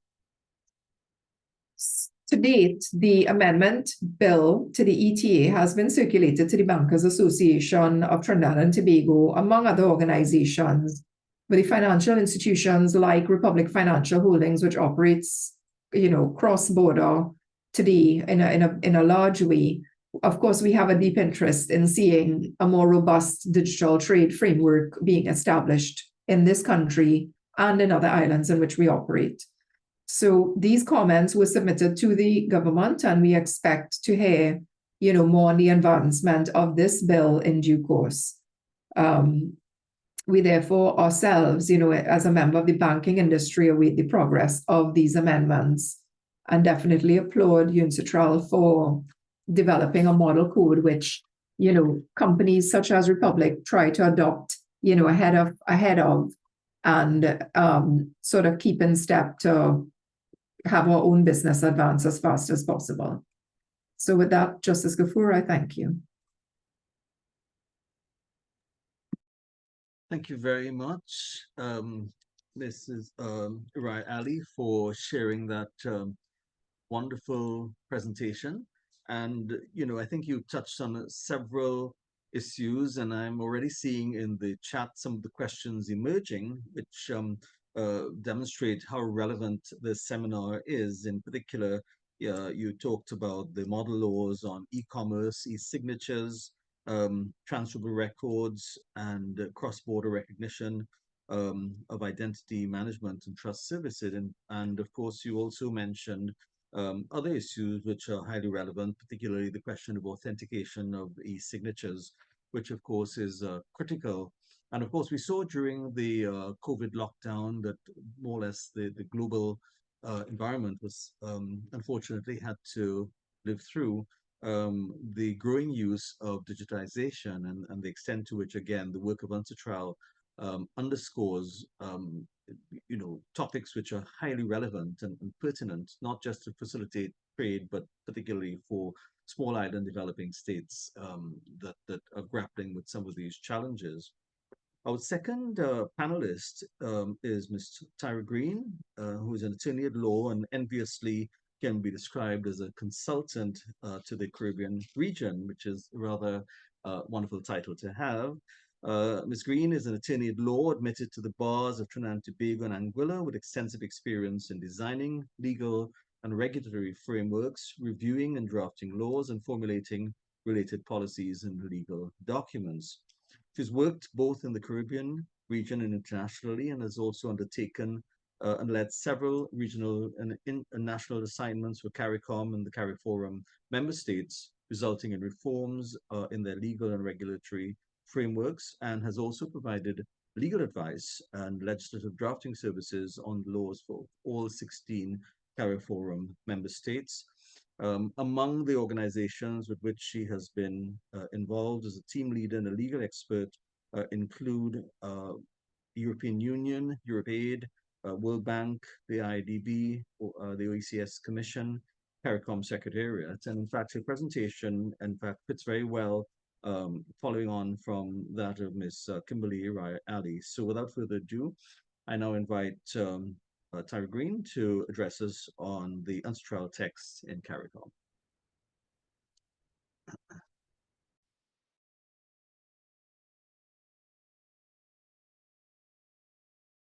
To date, the amendment bill to the ETA has been circulated to the Bankers Association of Trinidad and Tobago, among other organizations, with the financial institutions like Republic Financial Holdings, which operates, cross-border today in a large way. Of course, we have a deep interest in seeing a more robust digital trade framework being established in this country and in other islands in which we operate. So these comments were submitted to the government, and we expect to hear, more on the advancement of this bill in due course. We therefore ourselves, as a member of the banking industry, await the progress of these amendments, and definitely applaud UNCITRAL for developing a model code which, companies such as Republic try to adopt, ahead of, and sort of keep in step to have our own business advance as fast as possible. So with that, Justice Gafoor, I thank you. Thank you very much, Mrs. Rai Ali, for sharing that wonderful presentation. And, I think you touched on several issues, and I'm already seeing in the chat some of the questions emerging, which demonstrate how relevant this seminar is. In particular, you talked about the model laws on e-commerce, e-signatures, transferable records, and cross-border recognition of identity management and trust services. And of course, you also mentioned other issues which are highly relevant, particularly the question of authentication of e-signatures, which of course is critical. And of course, we saw during the COVID lockdown that more or less the global environment was unfortunately had to live through the growing use of digitization and the extent to which, again, the work of UNCITRAL underscores topics which are highly relevant and pertinent, not just to facilitate trade, but particularly for small island developing states that are grappling with some of these challenges. Our second panelist is Ms. Tyra Green, who is an attorney at law and enviously can be described as a consultant to the Caribbean region, which is a rather wonderful title to have. Ms. Green is an attorney at law admitted to the bars of Trinidad and Tobago and Anguilla with extensive experience in designing legal and regulatory frameworks, reviewing and drafting laws, and formulating related policies and legal documents. She's worked both in the Caribbean region and internationally, and has also undertaken and led several regional and national assignments for CARICOM and the CARIFORUM member states, resulting in reforms in their legal and regulatory frameworks, and has also provided legal advice and legislative drafting services on laws for all 16 CARIFORUM member states. Among the organizations with which she has been involved as a team leader and a legal expert include European Union, EuropeAid, World Bank, the IDB, the OECS Commission, CARICOM Secretariat. And in fact, her presentation, fits very well following on from that of Ms. Kimberly Ali. So without further ado, I now invite Tyra Green to address us on the UNCITRAL text in CARICOM.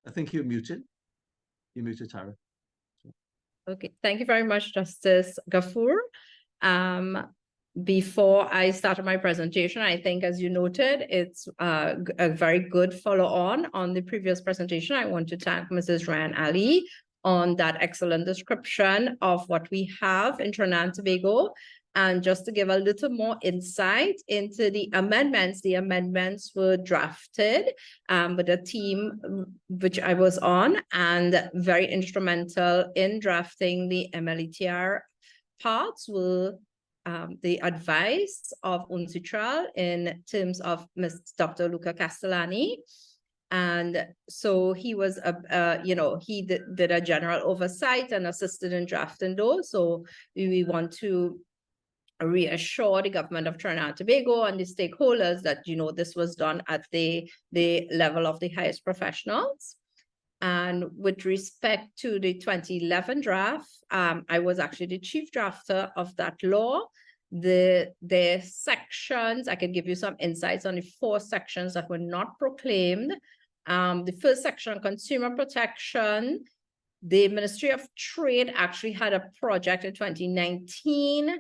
I think you're muted. You're muted, Tyra. Okay, thank you very much, Justice Gafoor. Before I started my presentation, I think, as you noted, it's a very good follow-on on the previous presentation. I want to thank Mrs. Ryan Ali on that excellent description of what we have in Trinidad and Tobago. And just to give a little more insight into the amendments were drafted with a team which I was on, and very instrumental in drafting the MLETR parts were the advice of UNCITRAL in terms of Dr. Luca Castellani. And so he was, he did a general oversight and assisted in drafting those. So we want to reassure the government of Trinidad and Tobago and the stakeholders that, this was done at the level of the highest professionals. And with respect to the 2011 draft, I was actually the chief drafter of that law. The sections, I can give you some insights on the 4 sections that were not proclaimed. The first section, consumer protection. The Ministry of Trade actually had a project in 2019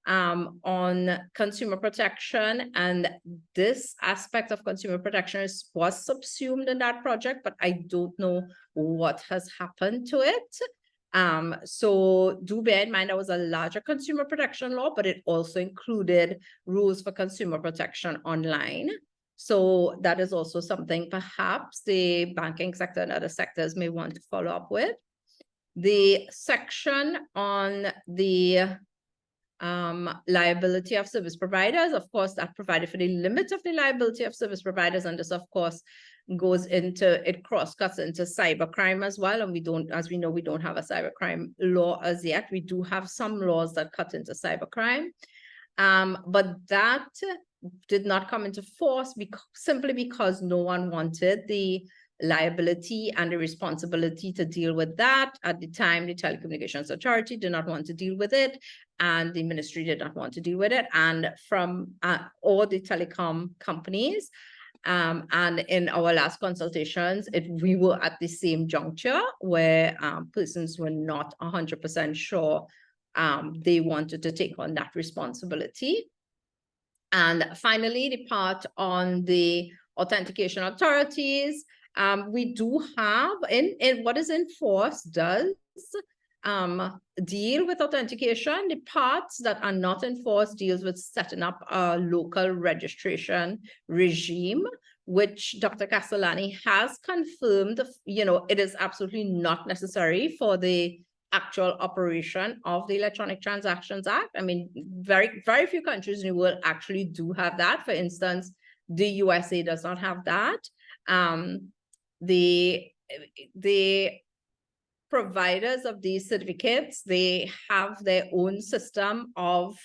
on consumer protection, and this aspect of consumer protection was subsumed in that project, but I don't know what has happened to it. So do bear in mind that was a larger consumer protection law, but it also included rules for consumer protection online. So that is also something perhaps the banking sector and other sectors may want to follow up with. The section on the liability of service providers, of course, that provided for the limit of the liability of service providers, and this, of course, goes into, it cross-cuts into cybercrime as well. And we don't, as we know, we don't have a cybercrime law as yet. We do have some laws that cut into cybercrime. But that did not come into force simply because no one wanted the liability and the responsibility to deal with that. At the time, the Telecommunications Authority did not want to deal with it, and the ministry did not want to deal with it. And from all the telecom companies, and in our last consultations, we were at the same juncture where persons were not 100% sure they wanted to take on that responsibility. And finally, the part on the authentication authorities, we do have in what is in force does deal with authentication. The parts that are not in force deals with setting up a local registration regime, which Dr. Castellani has confirmed, it is absolutely not necessary for the actual operation of the Electronic Transactions Act. I mean, very, very few countries in the world actually do have that. For instance, the USA does not have that. The providers of these certificates, they have their own system of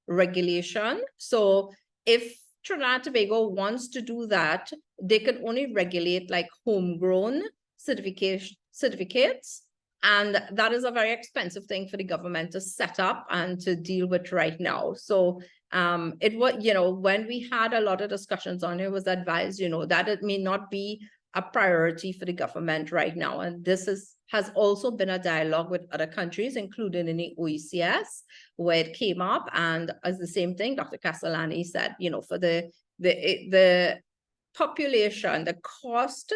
regulation. So if Trinidad and Tobago wants to do that, they can only regulate like homegrown certificates. And that is a very expensive thing for the government to set up and to deal with right now. So it was, when we had a lot of discussions on it, was advised, that it may not be a priority for the government right now. And this has also been a dialogue with other countries, including in the OECS, where it came up. And as the same thing, Dr. Castellani said, for the population, the cost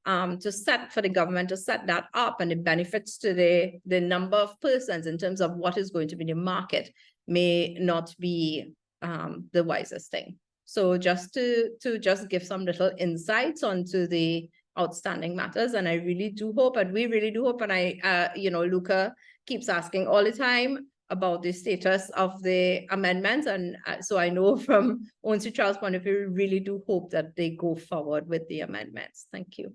for the government to set that up, and the benefits to the number of persons in terms of what is going to be the market may not be the wisest thing. So just to just give some little insights onto the outstanding matters, and I really do hope, and we really do hope, and Luca keeps asking all the time about the status of the amendments, and so I know from ONCITRAL's point of view, we really do hope that they go forward with the amendments. Thank you.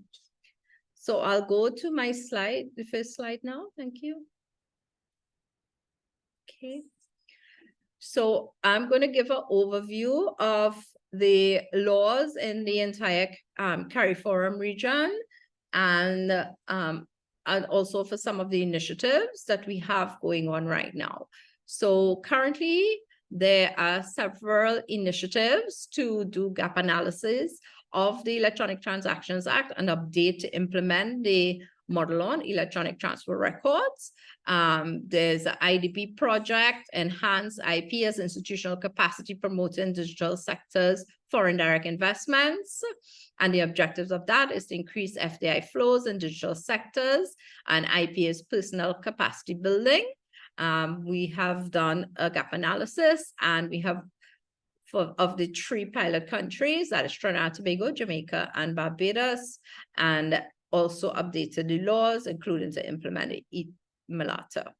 So I'll go to my slide, the first slide now. Thank you. Okay. So I'm going to give an overview of the laws in the entire CARIFORUM region, and also for some of the initiatives that we have going on right now. So currently, there are several initiatives to do gap analysis of the Electronic Transactions Act and update to implement the model on electronic transfer records. There's an IDP project, Enhance IP as institutional capacity promoting digital sectors foreign direct investments. And the objectives of that is to increase FDI flows in digital sectors, and IP is personal capacity building. We have done a gap analysis, and we have of the 3 pilot countries, that is Trinidad, Tobago, Jamaica, and Barbados, and also updated the laws, including to implement the MLATA.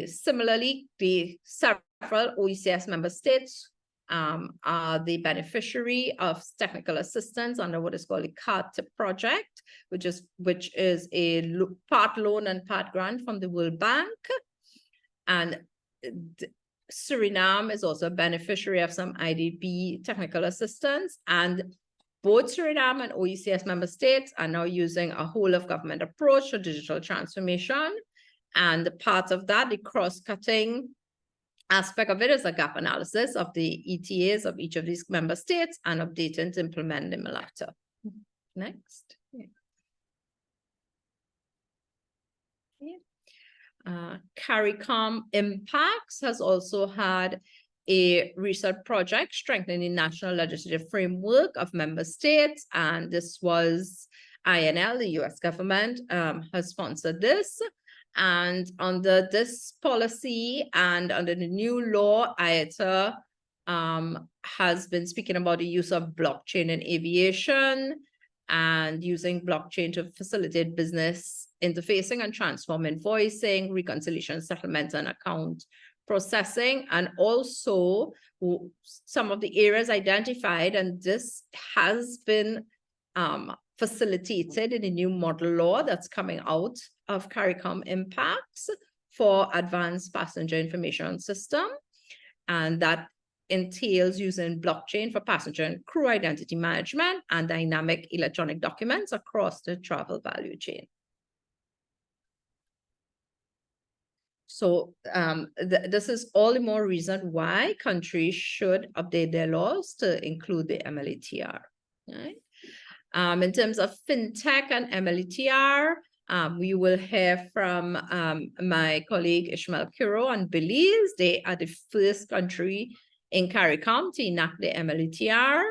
Similarly, the several OECS member states are the beneficiary of technical assistance under what is called the CARD-TIP project, which is a part loan and part grant from the World Bank. And Suriname is also a beneficiary of some IDP technical assistance, and both Suriname and OECS member states are now using a whole of government approach to digital transformation. And part of that, the cross-cutting aspect of it, is a gap analysis of the ETAs of each of these member states and updating to implement the MLATA. Next. CARICOM Impacts has also had a research project strengthening the national legislative framework of member states, and this was INL, the US government, has sponsored this. And under this policy and under the new law, IATA has been speaking about the use of blockchain in aviation and using blockchain to facilitate business interfacing and transform invoicing, reconciliation, settlement, and account processing. And also some of the areas identified, and this has been facilitated in the new model law that's coming out of CARICOM Impacts for advanced passenger information system. And that entails using blockchain for passenger and crew identity management and dynamic electronic documents across the travel value chain. So this is all the more reason why countries should update their laws to include the MLATR. Right? In terms of fintech and MLATR, we will hear from my colleague Ishmael Kiro on Belize. They are the first country in CARICOM to enact the MLATR,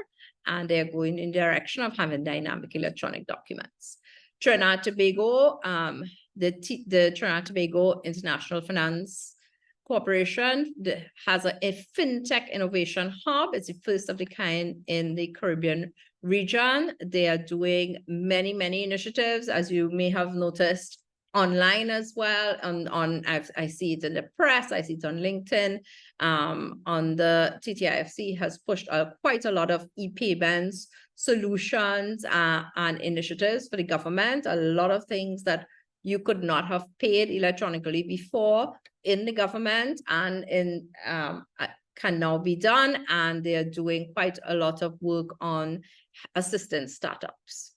and they're going in the direction of having dynamic electronic documents. Trinidad and Tobago, the Trinidad and Tobago International Finance Corporation has a fintech innovation hub. It's the first of the kind in the Caribbean region. They are doing many, many initiatives, as you may have noticed, online as well. I see it in the press, I see it on LinkedIn. On the TTIFC has pushed quite a lot of e-payments solutions and initiatives for the government. A lot of things that you could not have paid electronically before in the government and in can now be done, and they're doing quite a lot of work on assisting startups.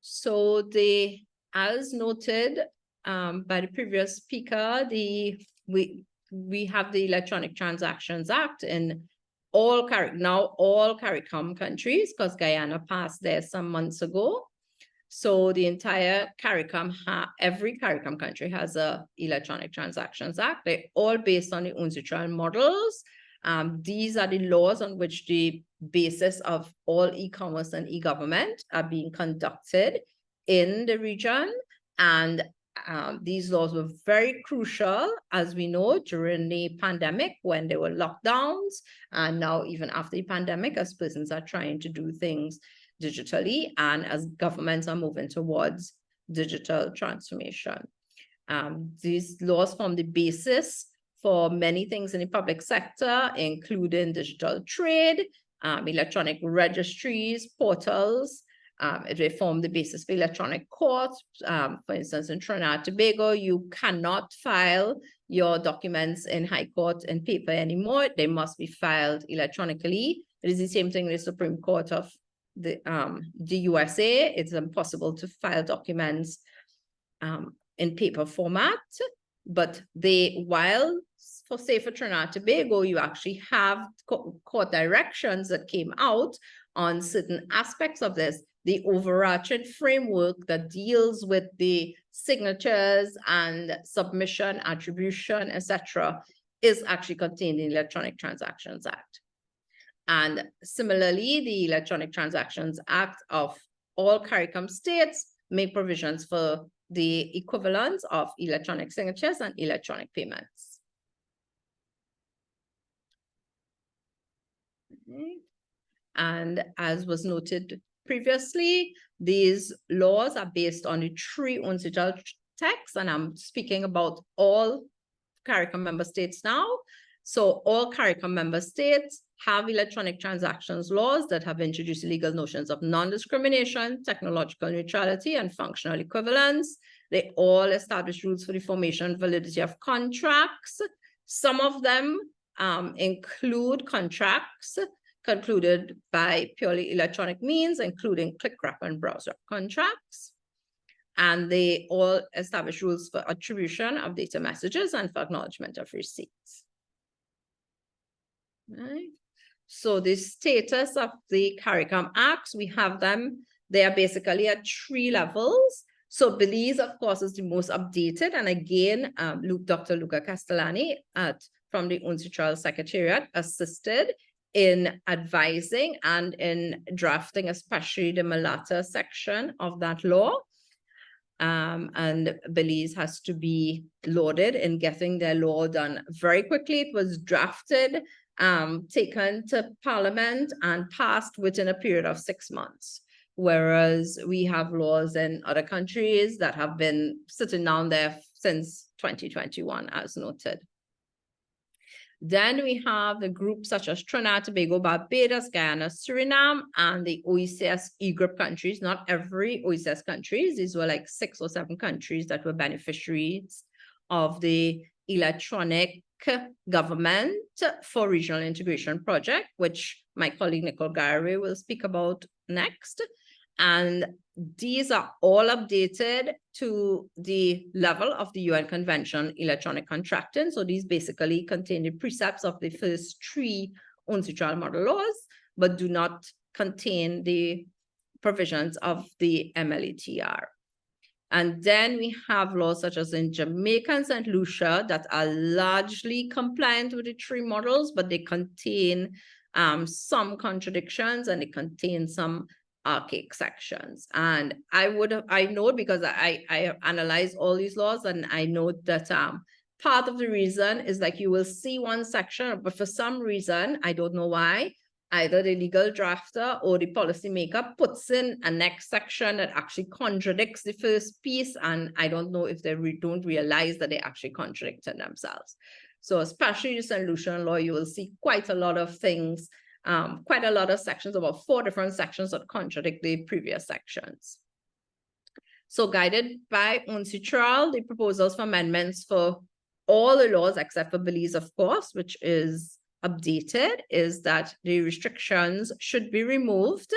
So as noted by the previous speaker, we have the Electronic Transactions Act in all CARICOM countries, because Guyana passed there some months ago. So the entire CARICOM, every CARICOM country has a Electronic Transactions Act. They're all based on the UNCITRAL models. These are the laws on which the basis of all e-commerce and e-government are being conducted in the region. And these laws were very crucial, as we know, during the pandemic when there were lockdowns, and now even after the pandemic, as persons are trying to do things digitally and as governments are moving towards digital transformation. These laws form the basis for many things in the public sector, including digital trade, electronic registries, portals. It form the basis for electronic courts. For instance, in Trinidad and Tobago, you cannot file your documents in High Court in paper anymore. They must be filed electronically. It is the same thing in the Supreme Court of the USA. It's impossible to file documents in paper format, but for Trinidad and Tobago, you actually have court directions that came out on certain aspects of this. The overarching framework that deals with the signatures and submission, attribution, etc., is actually contained in the Electronic Transactions Act. And similarly, the Electronic Transactions Act of all CARICOM states make provisions for the equivalence of electronic signatures and electronic payments. Okay. And as was noted previously, these laws are based on the 3 UNCITRAL texts, and I'm speaking about all CARICOM member states now. So all CARICOM member states have electronic transactions laws that have introduced legal notions of non-discrimination, technological neutrality, and functional equivalence. They all establish rules for the formation and validity of contracts. Some of them include contracts concluded by purely electronic means, including click wrap and browser contracts. And they all establish rules for attribution of data messages and for acknowledgement of receipts. Right. So the status of the CARICOM Acts, we have them, they are basically at 3 levels. So Belize, of course, is the most updated. And again, Dr. Luca Castellani from the UNCITRAL Secretariat assisted in advising and in drafting, especially the Malata section of that law. And Belize has to be lauded in getting their law done very quickly. It was drafted, taken to Parliament and passed within a period of 6 months. Whereas we have laws in other countries that have been sitting down there since 2021, as noted. Then we have the groups such as Trinidad, Tobago, Barbados, Guyana, Suriname, and the OECS E-group countries. Not every OECS countries. These were like 6 or 7 countries that were beneficiaries of the electronic government for regional integration project, which my colleague Nicole Gary will speak about next. And these are all updated to the level of the UN Convention electronic contracting. So these basically contain the precepts of the first 3 UNCITRAL model laws, but do not contain the provisions of the MLETR. And then we have laws such as in Jamaica and St. Lucia that are largely compliant with the 3 models, but they contain some contradictions and they contain some archaic sections. And I know because I analyzed all these laws, and I know that part of the reason is like you will see one section, but for some reason, I don't know why, either the legal drafter or the policymaker puts in a next section that actually contradicts the first piece. And I don't know if they don't realize that they actually contradicted themselves. So especially the St. Lucian law, you will see quite a lot of things, quite a lot of sections, about 4 different sections that contradict the previous sections. So guided by UNCITRAL, the proposals for amendments for all the laws except for Belize, of course, which is updated, is that the restrictions should be removed.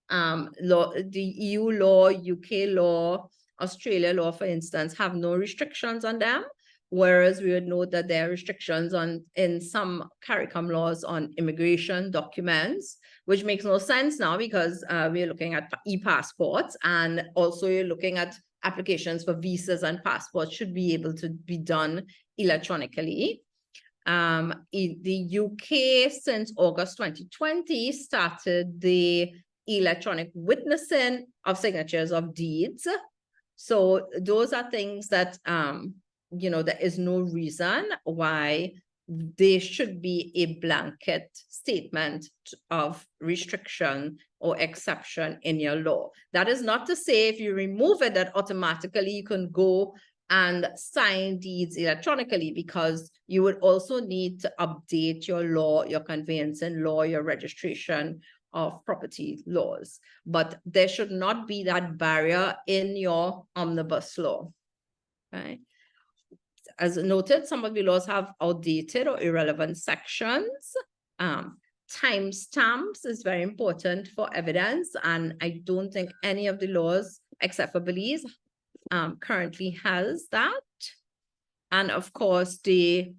The EU law, UK law, Australia law, for instance, have no restrictions on them, whereas we would note that there are restrictions in some CARICOM laws on immigration documents, which makes no sense now because we're looking at e-passports, and also you're looking at applications for visas and passports should be able to be done electronically. The UK, since August 2020, started the electronic witnessing of signatures of deeds. So those are things that, there is no reason why there should be a blanket statement of restriction or exception in your law. That is not to say if you remove it that automatically you can go and sign deeds electronically, because you would also need to update your law, your conveyancing law, your registration of property laws. But there should not be that barrier in your omnibus law. Right? As noted, some of the laws have outdated or irrelevant sections. Timestamps is very important for evidence, and I don't think any of the laws, except for Belize, currently has that. And of course, the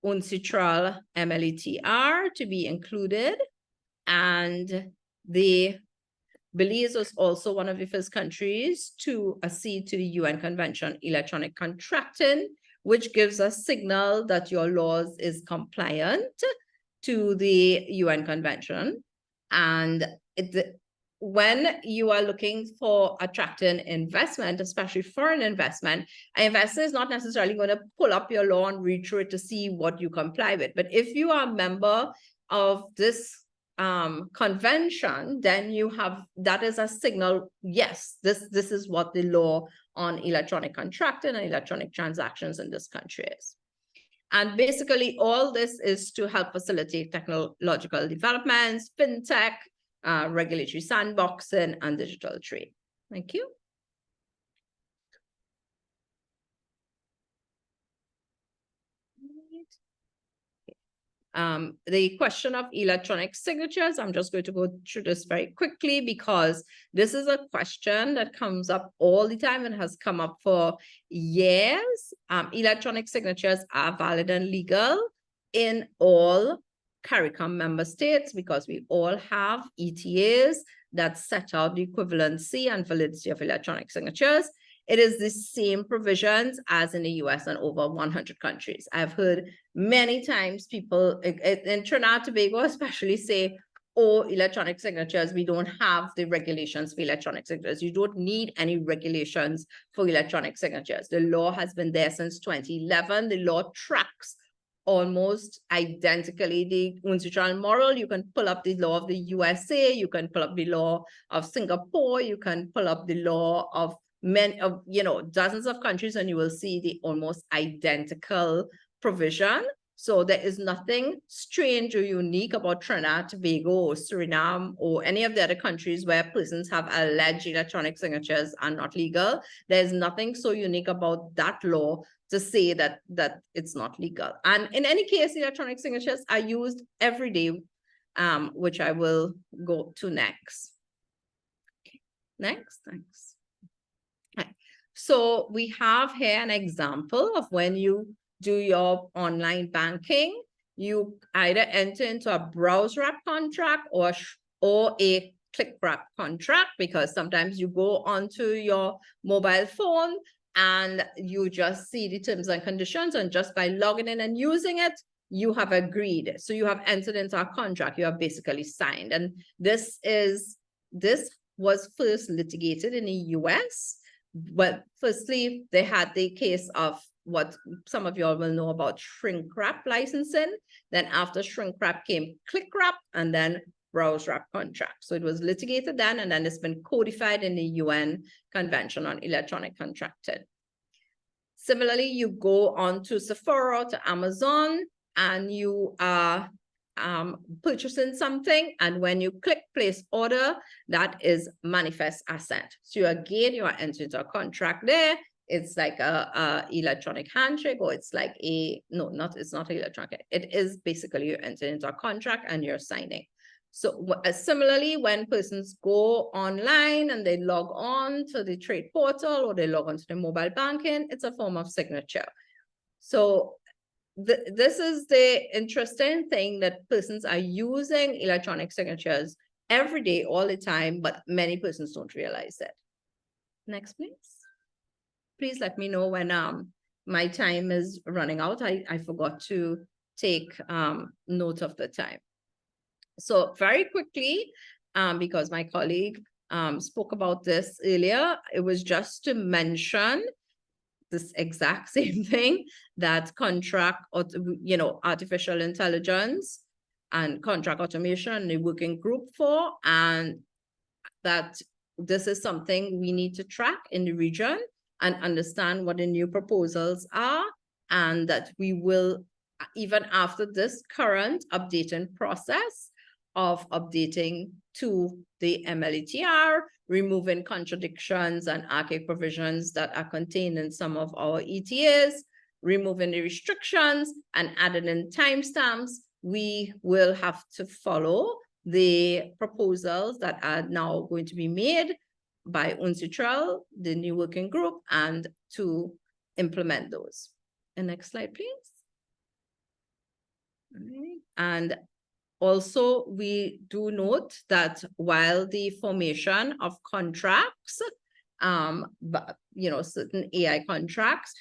UNCITRAL MLETR to be included. And the Belize was also one of the first countries to accede to the UN Convention electronic contracting, which gives a signal that your laws is compliant to the UN Convention. And when you are looking for attracting investment, especially foreign investment, an investor is not necessarily going to pull up your law and read through it to see what you comply with. But if you are a member of this convention, then you have, that is a signal, yes, this is what the law on electronic contracting and electronic transactions in this country is. And basically all this is to help facilitate technological developments, fintech, regulatory sandboxing, and digital trade. Thank you. The question of electronic signatures, I'm just going to go through this very quickly because this is a question that comes up all the time and has come up for years. Electronic signatures are valid and legal in all CARICOM member states because we all have ETAs that set out the equivalency and validity of electronic signatures. It is the same provisions as in the US and over 100 countries. I've heard many times people in Trinidad and Tobago especially say, oh, electronic signatures, we don't have the regulations for electronic signatures. You don't need any regulations for electronic signatures. The law has been there since 2011. The law tracks almost identically the UNCITRAL model. You can pull up the law of the USA, you can pull up the law of Singapore, you can pull up the law of dozens of countries, and you will see the almost identical provision. So there is nothing strange or unique about Trinidad, Tobago, or Suriname, or any of the other countries where persons have alleged electronic signatures are not legal. There's nothing so unique about that law to say that it's not legal. And in any case, electronic signatures are used every day, which I will go to next. Okay. Next, thanks. Okay. So we have here an example of when you do your online banking, you either enter into a browse wrap contract or a click wrap contract, because sometimes you go onto your mobile phone and you just see the terms and conditions, and just by logging in and using it, you have agreed. So you have entered into a contract, you have basically signed. And this was first litigated in the US. But firstly, they had the case of what some of you all will know about shrink wrap licensing. Then after shrink wrap came click wrap, and then browse wrap contract. So it was litigated then, and then it's been codified in the UN Convention on Electronic Contracting. Similarly, you go on to Sephora, to Amazon, and you are purchasing something, and when you click place order, that is manifest asset. So you are entering into a contract there. It's like a electronic handshake, or it's like it's not electronic. It is basically you're entering into a contract and you're signing. So similarly, when persons go online and they log on to the trade portal or they log on to the mobile banking, it's a form of signature. So this is the interesting thing, that persons are using electronic signatures every day, all the time, but many persons don't realize it. Next, please. Please let me know when my time is running out. I forgot to take note of the time. So very quickly, because my colleague spoke about this earlier, it was just to mention this exact same thing, that contract, or artificial intelligence and contract automation, the working group for, and that this is something we need to track in the region and understand what the new proposals are, and that we will, even after this current updating process of updating to the MLETR, removing contradictions and archaic provisions that are contained in some of our ETAs, removing the restrictions and adding in timestamps, we will have to follow the proposals that are now going to be made by UNCITRAL, the new working group, and to implement those. The next slide, please. All right. And also, we do note that while the formation of contracts, certain AI contracts,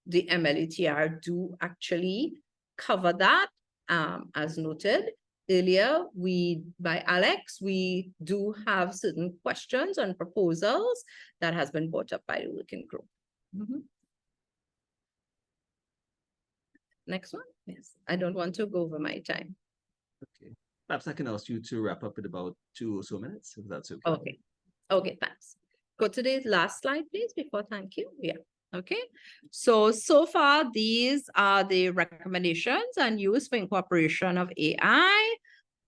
the MLETR do actually cover that, as noted earlier, by Alex, we do have certain questions and proposals that has been brought up by the working group. Next one. Yes, I don't want to go over my time. Okay. Perhaps I can ask you to wrap up in about 2 or so minutes, if that's okay. Okay. Okay, thanks. Go to the last slide, please, before thank you. Yeah. Okay. So far, these are the recommendations and use for incorporation of AI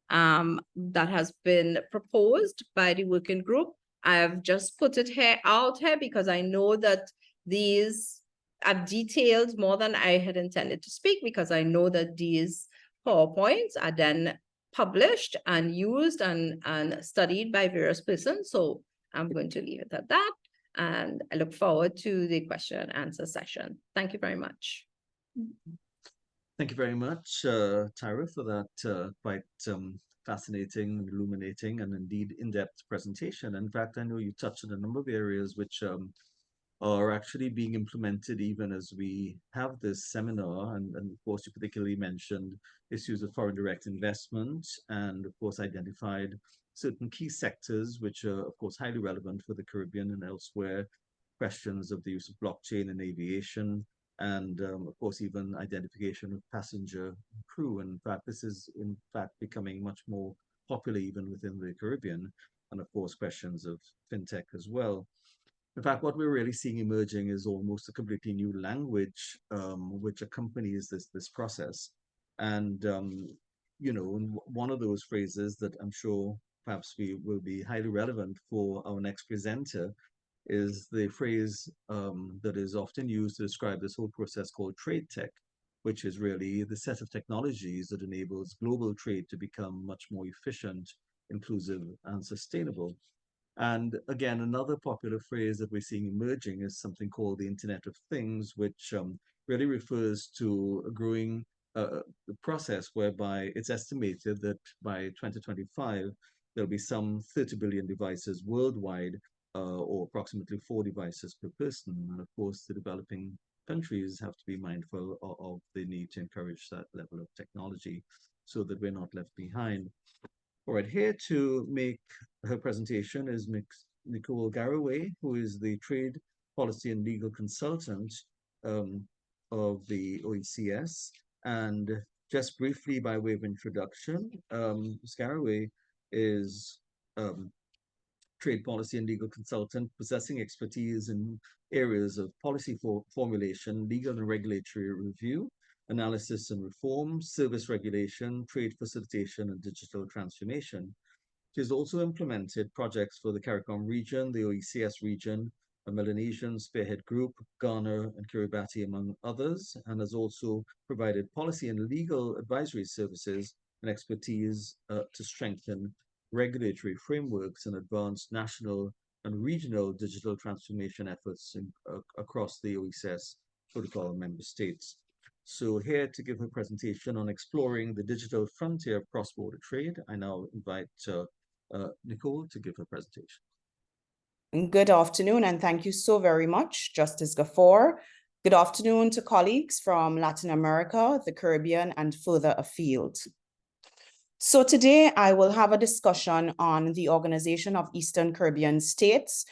that has been proposed by the working group. I've just put it out here because I know that these are detailed more than I had intended to speak, because I know that these PowerPoints are then published and used and studied by various persons. So I'm going to leave it at that. And I look forward to the question and answer session. Thank you very much. Thank you very much, Tyra, for that quite fascinating, illuminating, and indeed in-depth presentation. In fact, I know you touched on a number of areas which are actually being implemented even as we have this seminar. And of course, you particularly mentioned issues of foreign direct investment, and of course identified certain key sectors which are of course highly relevant for the Caribbean and elsewhere, questions of the use of blockchain in aviation, and of course even identification of passenger crew. And in fact, this is in fact becoming much more popular even within the Caribbean, and of course questions of fintech as well. In fact, what we're really seeing emerging is almost a completely new language which accompanies this process. And one of those phrases that I'm sure perhaps we will be highly relevant for our next presenter is the phrase that is often used to describe this whole process called trade tech, which is really the set of technologies that enables global trade to become much more efficient, inclusive, and sustainable. And again, another popular phrase that we're seeing emerging is something called the Internet of Things, which really refers to a growing process whereby it's estimated that by 2025, there'll be some 30 billion devices worldwide, or approximately 4 devices per person. And of course, the developing countries have to be mindful of the need to encourage that level of technology so that we're not left behind. All right, here to make her presentation is Nicole Garraway, who is the Trade Policy and Legal Consultant of the OECS. And just briefly, by way of introduction, Ms. Garraway is trade policy and legal consultant possessing expertise in areas of policy formulation, legal and regulatory review, analysis and reform, service regulation, trade facilitation, and digital transformation. She has also implemented projects for the CARICOM region, the OECS region, a Melanesian Spearhead Group, Ghana, and Kiribati, among others, and has also provided policy and legal advisory services and expertise to strengthen regulatory frameworks and advance national and regional digital transformation efforts across the OECS protocol member states. So here to give her presentation on exploring the digital frontier of cross-border trade, I now invite Nicole to give her presentation. Good afternoon, and thank you so very much, Justice Gafoor. Good afternoon to colleagues from Latin America, the Caribbean, and further afield. So today I will have a discussion on the Organization of Eastern Caribbean States,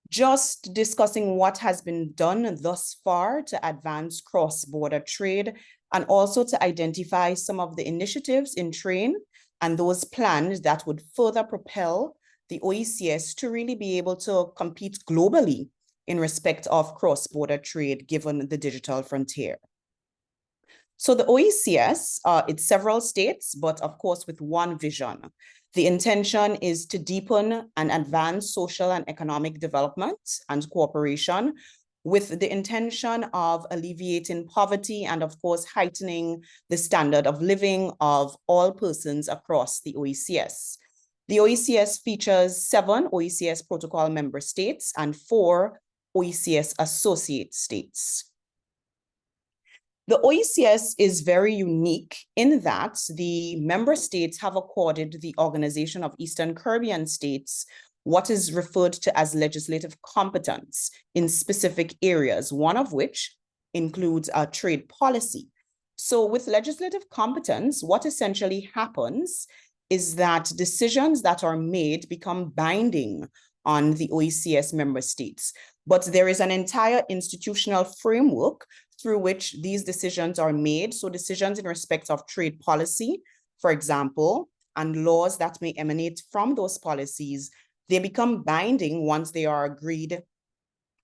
just discussing what has been done thus far to advance cross-border trade, and also to identify some of the initiatives in train and those plans that would further propel the OECS to really be able to compete globally in respect of cross-border trade given the digital frontier. So the OECS, it's several states, but of course with one vision. The intention is to deepen and advance social and economic development and cooperation with the intention of alleviating poverty and of course heightening the standard of living of all persons across the OECS. The OECS features 7 OECS protocol member states and 4 OECS associate states. The OECS is very unique in that the member states have accorded the Organization of Eastern Caribbean States what is referred to as legislative competence in specific areas, one of which includes trade policy. So with legislative competence, what essentially happens is that decisions that are made become binding on the OECS member states. But there is an entire institutional framework through which these decisions are made. So decisions in respect of trade policy, for example, and laws that may emanate from those policies, they become binding once they are agreed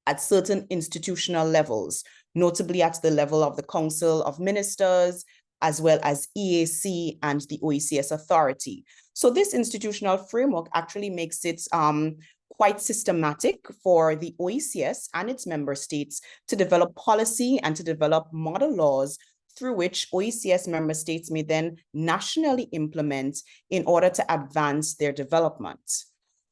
at certain institutional levels, notably at the level of the Council of Ministers, as well as EAC and the OECS Authority. So this institutional framework actually makes it quite systematic for the OECS and its member states to develop policy and to develop model laws through which OECS member states may then nationally implement in order to advance their development.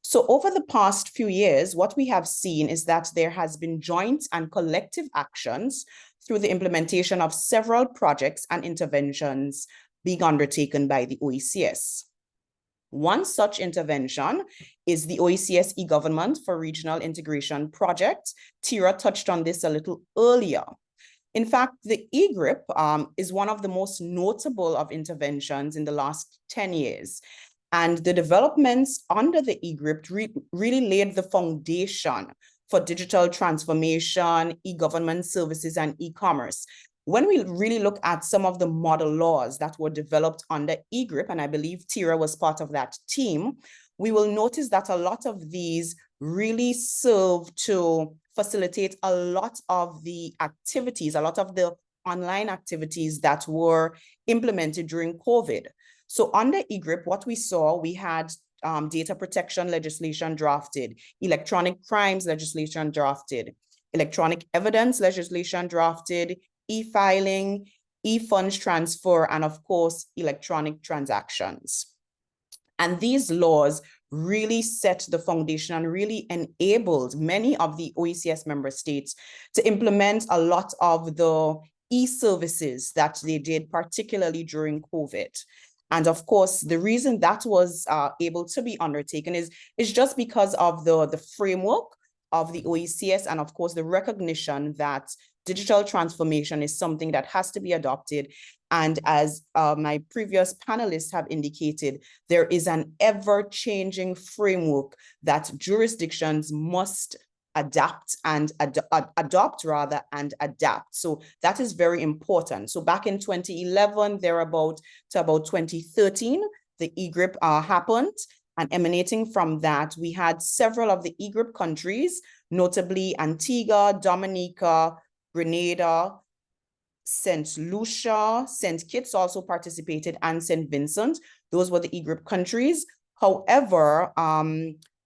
So over the past few years, what we have seen is that there has been joint and collective actions through the implementation of several projects and interventions being undertaken by the OECS. One such intervention is the OECS e-Government for Regional Integration Project. Tira touched on this a little earlier. In fact, the e-GRIP is one of the most notable of interventions in the last 10 years. And the developments under the e-GRIP really laid the foundation for digital transformation, e-government services, and e-commerce. When we really look at some of the model laws that were developed under e-GRIP, and I believe Tira was part of that team, we will notice that a lot of these really serve to facilitate a lot of the activities, a lot of the online activities that were implemented during COVID. So under e-GRIP, what we saw, we had data protection legislation drafted, electronic crimes legislation drafted, electronic evidence legislation drafted, e-filing, e-funds transfer, and of course, electronic transactions. And these laws really set the foundation and really enabled many of the OECS member states to implement a lot of the e-services that they did, particularly during COVID. And of course, the reason that was able to be undertaken is just because of the framework of the OECS, and of course, the recognition that digital transformation is something that has to be adopted. And as my previous panelists have indicated, there is an ever-changing framework that jurisdictions must adapt and adopt rather and adapt. So that is very important. So back in 2011, thereabout to about 2013, the e-grip happened. And emanating from that, we had several of the e-grip countries, notably Antigua, Dominica, Grenada, St. Lucia, St. Kitts also participated, and St. Vincent. Those were the e-grip countries. However,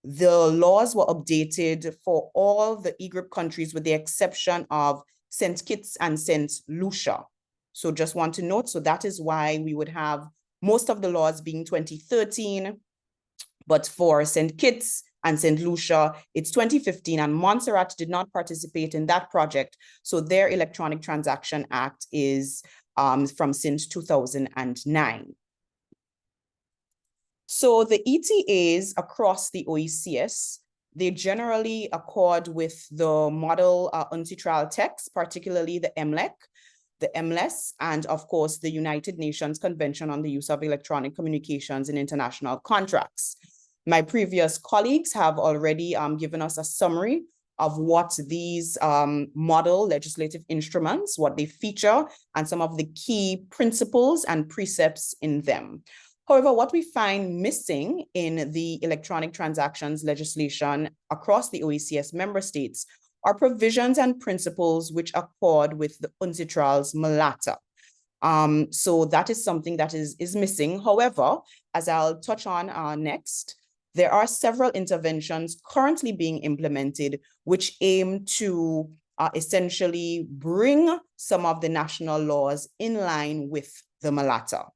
the laws were updated for all the e-grip countries with the exception of St. Kitts and St. Lucia. So just want to note, so that is why we would have most of the laws being 2013, but for St. Kitts and St. Lucia, it's 2015, and Montserrat did not participate in that project. So their Electronic Transaction Act is from since 2009. So the ETAs across the OECS, they generally accord with the model UNCITRAL text, particularly the MLEC, the MLS, and of course, the United Nations Convention on the Use of Electronic Communications in International Contracts. My previous colleagues have already given us a summary of what these model legislative instruments, what they feature, and some of the key principles and precepts in them. However, what we find missing in the electronic transactions legislation across the OECS member states are provisions and principles which accord with the UNCITRAL's MLATA. So that is something that is missing. However, as I'll touch on next, there are several interventions currently being implemented which aim to essentially bring some of the national laws in line with the MLATA.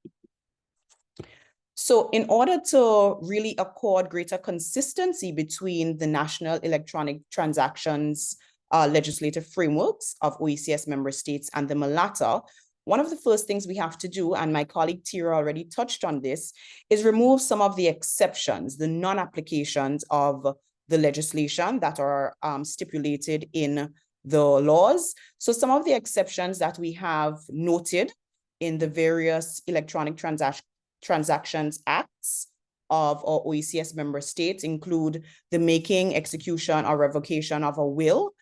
So in order to really accord greater consistency between the national electronic transactions legislative frameworks of OECS member states and the MLATA, one of the first things we have to do, and my colleague Tira already touched on this, is remove some of the exceptions, the non-applications of the legislation that are stipulated in the laws. So some of the exceptions that we have noted in the various electronic transactions acts of our OECS member states include the making, execution, or revocation of a will,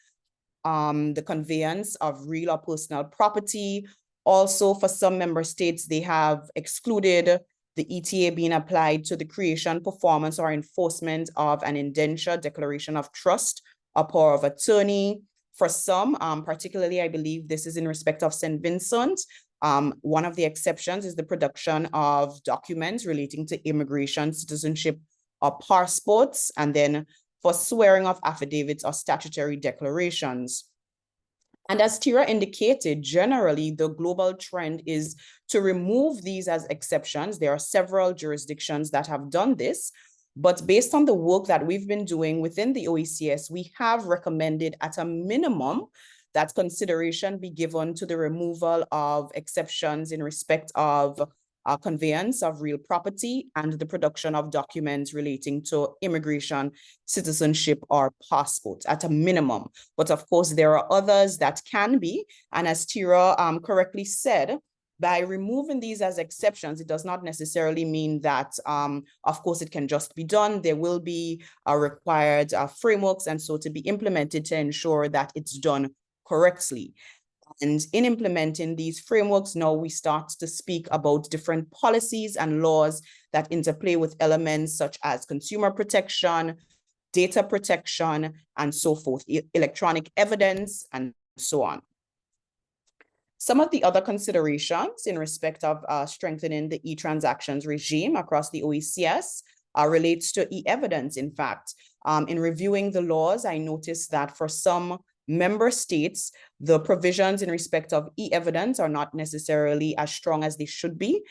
the conveyance of real or personal property. Also, for some member states, they have excluded the ETA being applied to the creation, performance, or enforcement of an indenture, declaration of trust, or power of attorney. For some, particularly, I believe this is in respect of St. Vincent, one of the exceptions is the production of documents relating to immigration, citizenship, or passports, and then for swearing of affidavits or statutory declarations. And as Tira indicated, generally, the global trend is to remove these as exceptions. There are several jurisdictions that have done this, but based on the work that we've been doing within the OECS, we have recommended at a minimum that consideration be given to the removal of exceptions in respect of conveyance of real property and the production of documents relating to immigration, citizenship, or passports at a minimum. But of course, there are others that can be. And as Tira correctly said, by removing these as exceptions, it does not necessarily mean that, of course, it can just be done. There will be required frameworks and so to be implemented to ensure that it's done correctly. And in implementing these frameworks, now we start to speak about different policies and laws that interplay with elements such as consumer protection, data protection, and so forth, electronic evidence, and so on. Some of the other considerations in respect of strengthening the e-transactions regime across the OECS relates to e-evidence. In fact, in reviewing the laws, I noticed that for some member states, the provisions in respect of e-evidence are not necessarily as strong as they should be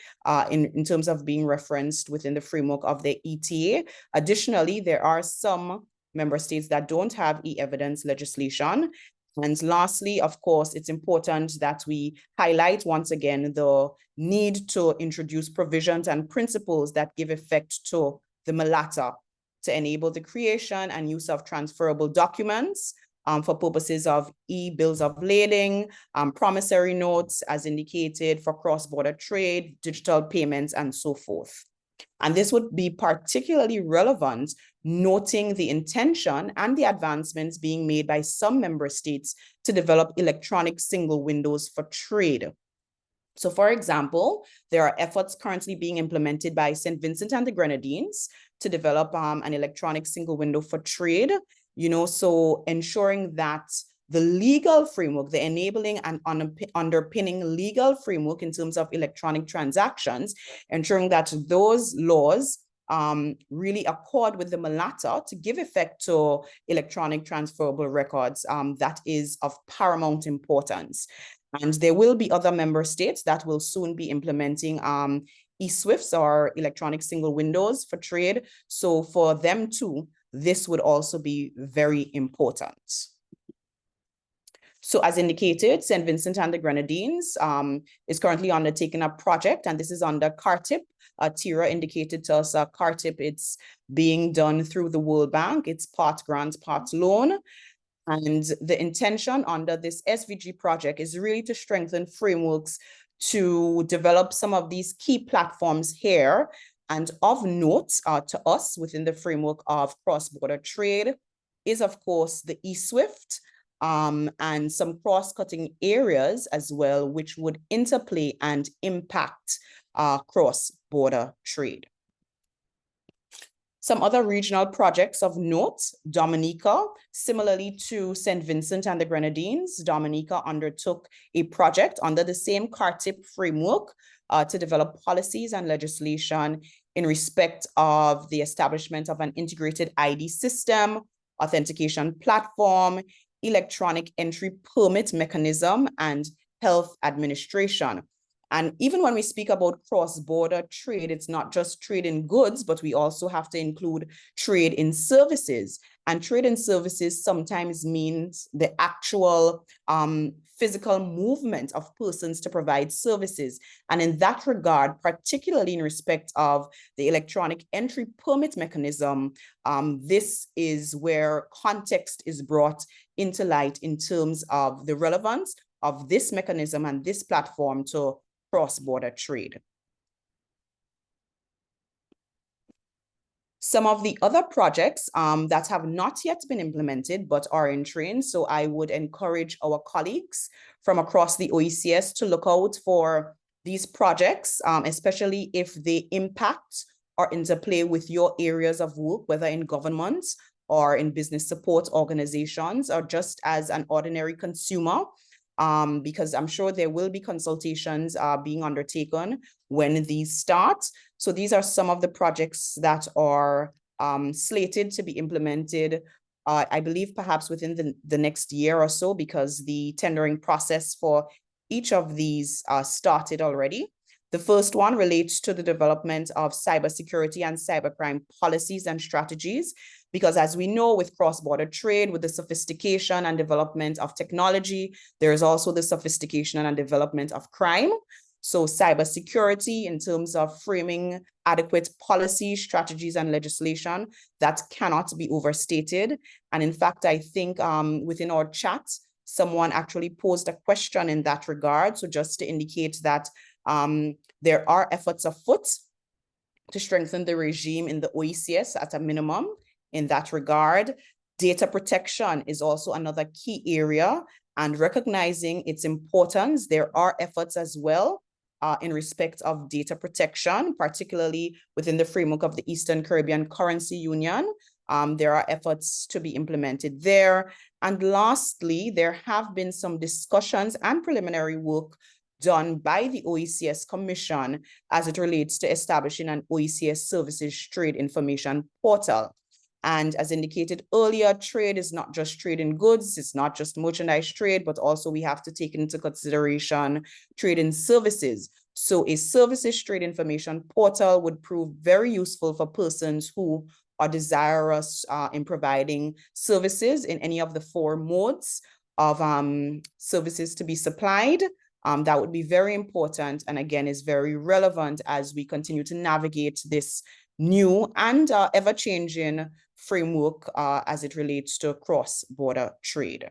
in terms of being referenced within the framework of the ETA. Additionally, there are some member states that don't have e-evidence legislation. And lastly, of course, it's important that we highlight once again the need to introduce provisions and principles that give effect to the MLATA to enable the creation and use of transferable documents for purposes of e-bills of lading, promissory notes as indicated for cross-border trade, digital payments, and so forth. And this would be particularly relevant, noting the intention and the advancements being made by some member states to develop electronic single windows for trade. So for example, there are efforts currently being implemented by St. Vincent and the Grenadines to develop an electronic single window for trade, so ensuring that the legal framework, the enabling and underpinning legal framework in terms of electronic transactions, ensuring that those laws really accord with the MLATA to give effect to electronic transferable records, that is of paramount importance. And there will be other member states that will soon be implementing e-SWIFTs or electronic single windows for trade. So for them too, this would also be very important. So as indicated, St. Vincent and the Grenadines is currently undertaking a project, and this is under CARTIP. Tira indicated to us CARTIP, it's being done through the World Bank. It's part grant, part loan. And the intention under this SVG project is really to strengthen frameworks to develop some of these key platforms here. And of note to us within the framework of cross-border trade is, of course, the e-SWIFT and some cross-cutting areas as well, which would interplay and impact cross-border trade. Some other regional projects of note, Dominica, similarly to St. Vincent and the Grenadines, Dominica undertook a project under the same CARTIP framework to develop policies and legislation in respect of the establishment of an integrated ID system, authentication platform, electronic entry permit mechanism, and health administration. And even when we speak about cross-border trade, it's not just trade in goods, but we also have to include trade in services. And trade in services sometimes means the actual physical movement of persons to provide services. And in that regard, particularly in respect of the electronic entry permit mechanism, this is where context is brought into light in terms of the relevance of this mechanism and this platform to cross-border trade. Some of the other projects that have not yet been implemented but are in train, so I would encourage our colleagues from across the OECS to look out for these projects, especially if they impact or interplay with your areas of work, whether in government or in business support organizations or just as an ordinary consumer. Because I'm sure there will be consultations being undertaken when these start. So these are some of the projects that are slated to be implemented, I believe perhaps within the next year or so, because the tendering process for each of these started already. The first one relates to the development of cybersecurity and cybercrime policies and strategies, because as we know, with cross-border trade, with the sophistication and development of technology, there is also the sophistication and development of crime. So cybersecurity in terms of framing adequate policy, strategies, and legislation, that cannot be overstated. And in fact, I think within our chat, someone actually posed a question in that regard. So just to indicate that there are efforts afoot to strengthen the regime in the OECS at a minimum in that regard. Data protection is also another key area, and recognizing its importance, there are efforts as well in respect of data protection, particularly within the framework of the Eastern Caribbean Currency Union. There are efforts to be implemented there. And lastly, there have been some discussions and preliminary work done by the OECS Commission as it relates to establishing an OECS Services Trade Information Portal. And as indicated earlier, trade is not just trade in goods, it's not just merchandise trade, but also we have to take into consideration trade in services. So a services trade information portal would prove very useful for persons who are desirous in providing services in any of the 4 modes of services to be supplied. That would be very important, and again is very relevant as we continue to navigate this new and ever-changing framework as it relates to cross-border trade.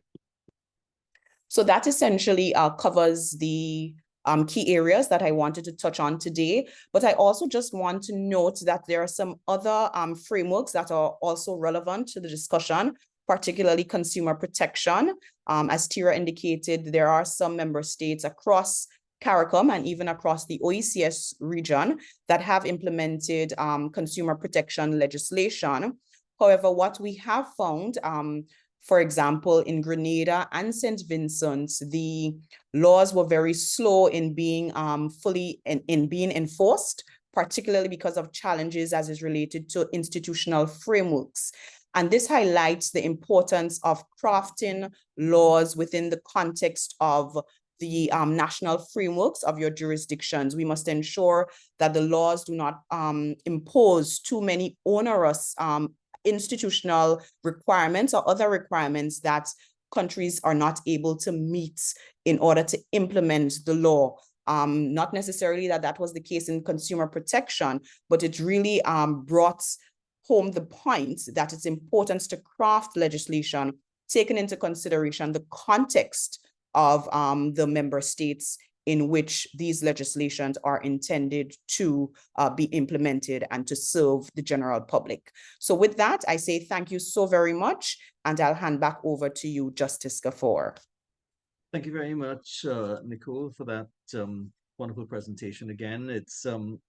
So that essentially covers the key areas that I wanted to touch on today, but I also just want to note that there are some other frameworks that are also relevant to the discussion, particularly consumer protection. As Tira indicated, there are some member states across CARICOM and even across the OECS region that have implemented consumer protection legislation. However, what we have found, for example, in Grenada and St. Vincent, the laws were very slow in being fully being enforced, particularly because of challenges as is related to institutional frameworks. And this highlights the importance of crafting laws within the context of the national frameworks of your jurisdictions. We must ensure that the laws do not impose too many onerous institutional requirements or other requirements that countries are not able to meet in order to implement the law. Not necessarily that was the case in consumer protection, but it really brought home the point that it's important to craft legislation taking into consideration the context of the member states in which these legislations are intended to be implemented and to serve the general public. So with that, I say thank you so very much, and I'll hand back over to you, Justice Gafoor. Thank you very much, Nicole, for that wonderful presentation. Again, it's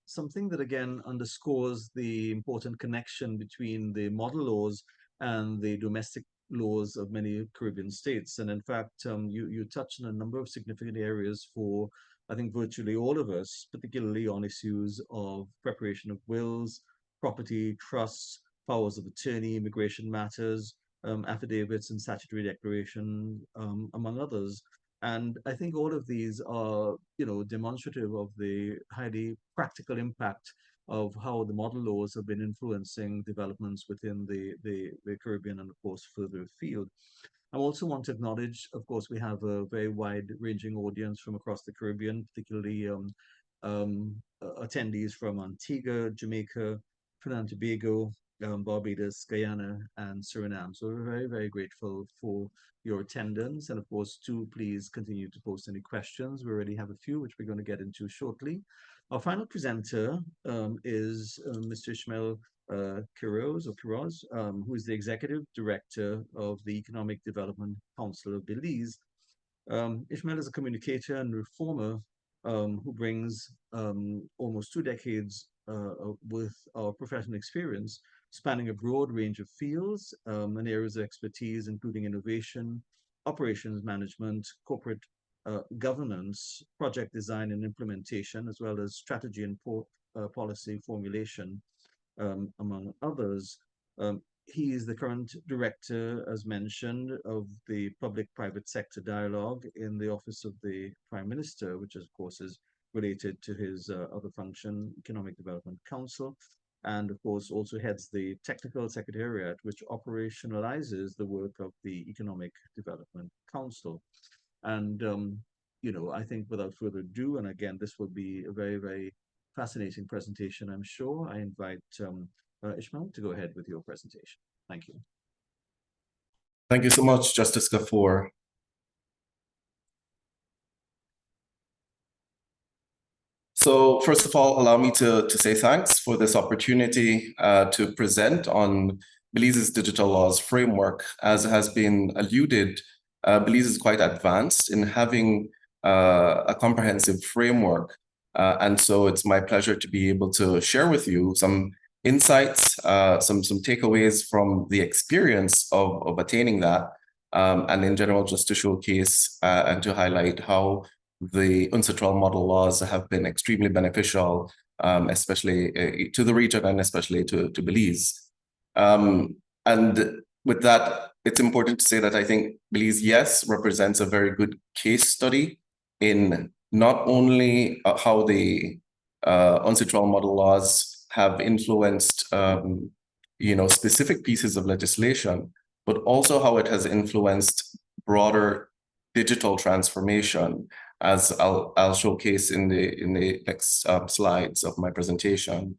something that again underscores the important connection between the model laws and the domestic laws of many Caribbean states. And in fact, you touched on a number of significant areas for, I think, virtually all of us, particularly on issues of preparation of wills, property, trusts, powers of attorney, immigration matters, affidavits and statutory declaration, among others. And I think all of these are, demonstrative of the highly practical impact of how the model laws have been influencing developments within the Caribbean and, of course, further afield. I also want to acknowledge, of course, we have a very wide-ranging audience from across the Caribbean, particularly attendees from Antigua, Jamaica, Trinidad and Tobago, Barbados, Guyana, and Suriname. So we're very, very grateful for your attendance. And of course, do please continue to post any questions. We already have a few, which we're going to get into shortly. Our final presenter is Mr. Ishmael Quiroz, who is the Executive Director of the Economic Development Council of Belize. Ishmael is a communicator and reformer who brings almost 2 decades with our professional experience, spanning a broad range of fields and areas of expertise, including innovation, operations management, corporate governance, project design and implementation, as well as strategy and policy formulation, among others. He is the current director, as mentioned, of the Public-Private Sector Dialogue in the Office of the Prime Minister, which of course is related to his other function, Economic Development Council, and of course also heads the Technical Secretariat, which operationalizes the work of the Economic Development Council. And, I think without further ado, and again, this will be a very, very fascinating presentation, I'm sure, I invite Ishmael to go ahead with your presentation. Thank you. Thank you so much, Justice Gafoor. So first of all, allow me to say thanks for this opportunity to present on Belize's digital laws framework. As has been alluded, Belize is quite advanced in having a comprehensive framework. And so it's my pleasure to be able to share with you some insights, some takeaways from the experience of attaining that, and in general, just to showcase and to highlight how the UNCITRAL model laws have been extremely beneficial, especially to the region and especially to Belize. And with that, it's important to say that I think Belize, yes, represents a very good case study in not only how the UNCITRAL model laws have influenced specific pieces of legislation, but also how it has influenced broader digital transformation, as I'll showcase in the next slides of my presentation.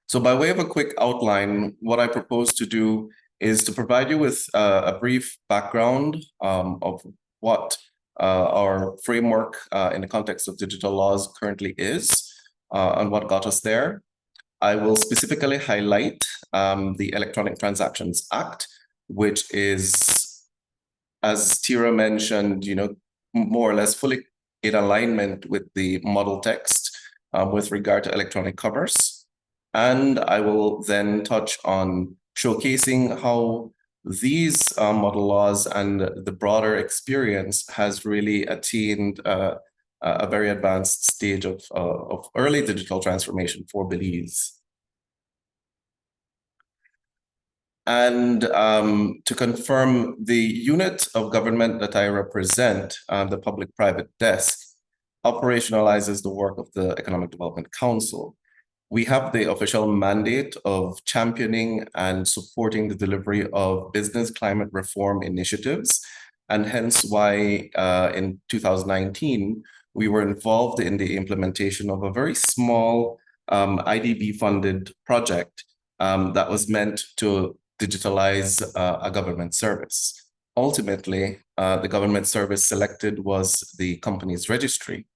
So by way of a quick outline, what I propose to do is to provide you with a brief background of what our framework in the context of digital laws currently is and what got us there. I will specifically highlight the Electronic Transactions Act, which is, as Tira mentioned, more or less fully in alignment with the model text with regard to electronic commerce. And I will then touch on showcasing how these model laws and the broader experience has really attained a very advanced stage of early digital transformation for Belize. And to confirm, the unit of government that I represent, the Public-Private Desk, operationalizes the work of the Economic Development Council. We have the official mandate of championing and supporting the delivery of business climate reform initiatives, and hence why in 2019, we were involved in the implementation of a very small IDB-funded project that was meant to digitalize a government service. Ultimately, the government service selected was the company's registry.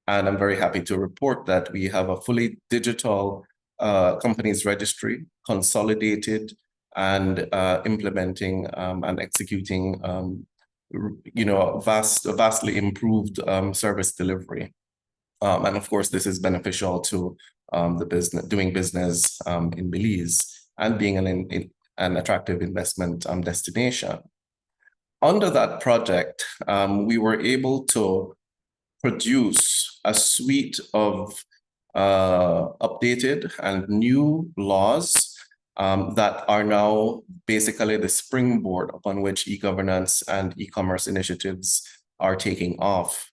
And I'm very happy to report that we have a fully digital companies registry, consolidated and implementing and executing, vastly improved service delivery. And of course, this is beneficial to the business, doing business in Belize and being an attractive investment destination. Under that project, we were able to produce a suite of updated and new laws that are now basically the springboard upon which e-governance and e-commerce initiatives are taking off.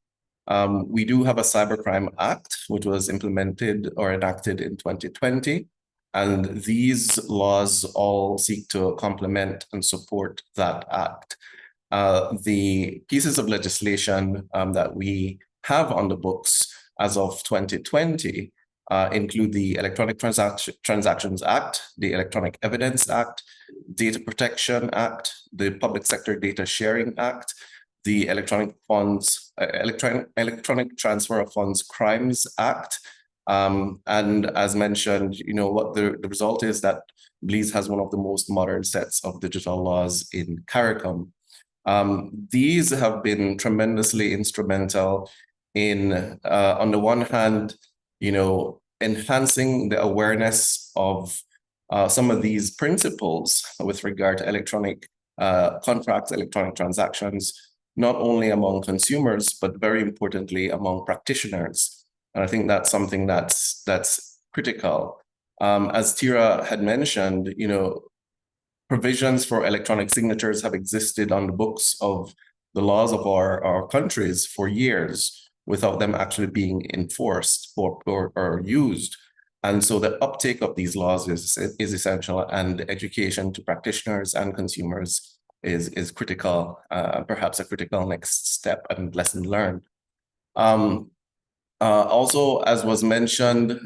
We do have a Cybercrime Act, which was implemented or enacted in 2020. And these laws all seek to complement and support that act. The pieces of legislation that we have on the books as of 2020 include the Electronic Transactions Act, the Electronic Evidence Act, Data Protection Act, the Public Sector Data Sharing Act, the Electronic Transfer of Funds Crimes Act. And as mentioned, what the result is that Belize has one of the most modern sets of digital laws in CARICOM. These have been tremendously instrumental in, on the one hand, enhancing the awareness of some of these principles with regard to electronic contracts, electronic transactions, not only among consumers, but very importantly among practitioners. And I think that's something that's critical. As Tira had mentioned, provisions for electronic signatures have existed on the books of the laws of our countries for years without them actually being enforced or used. And so the uptake of these laws is essential, and education to practitioners and consumers is critical, perhaps a critical next step and lesson learned. Also, as was mentioned,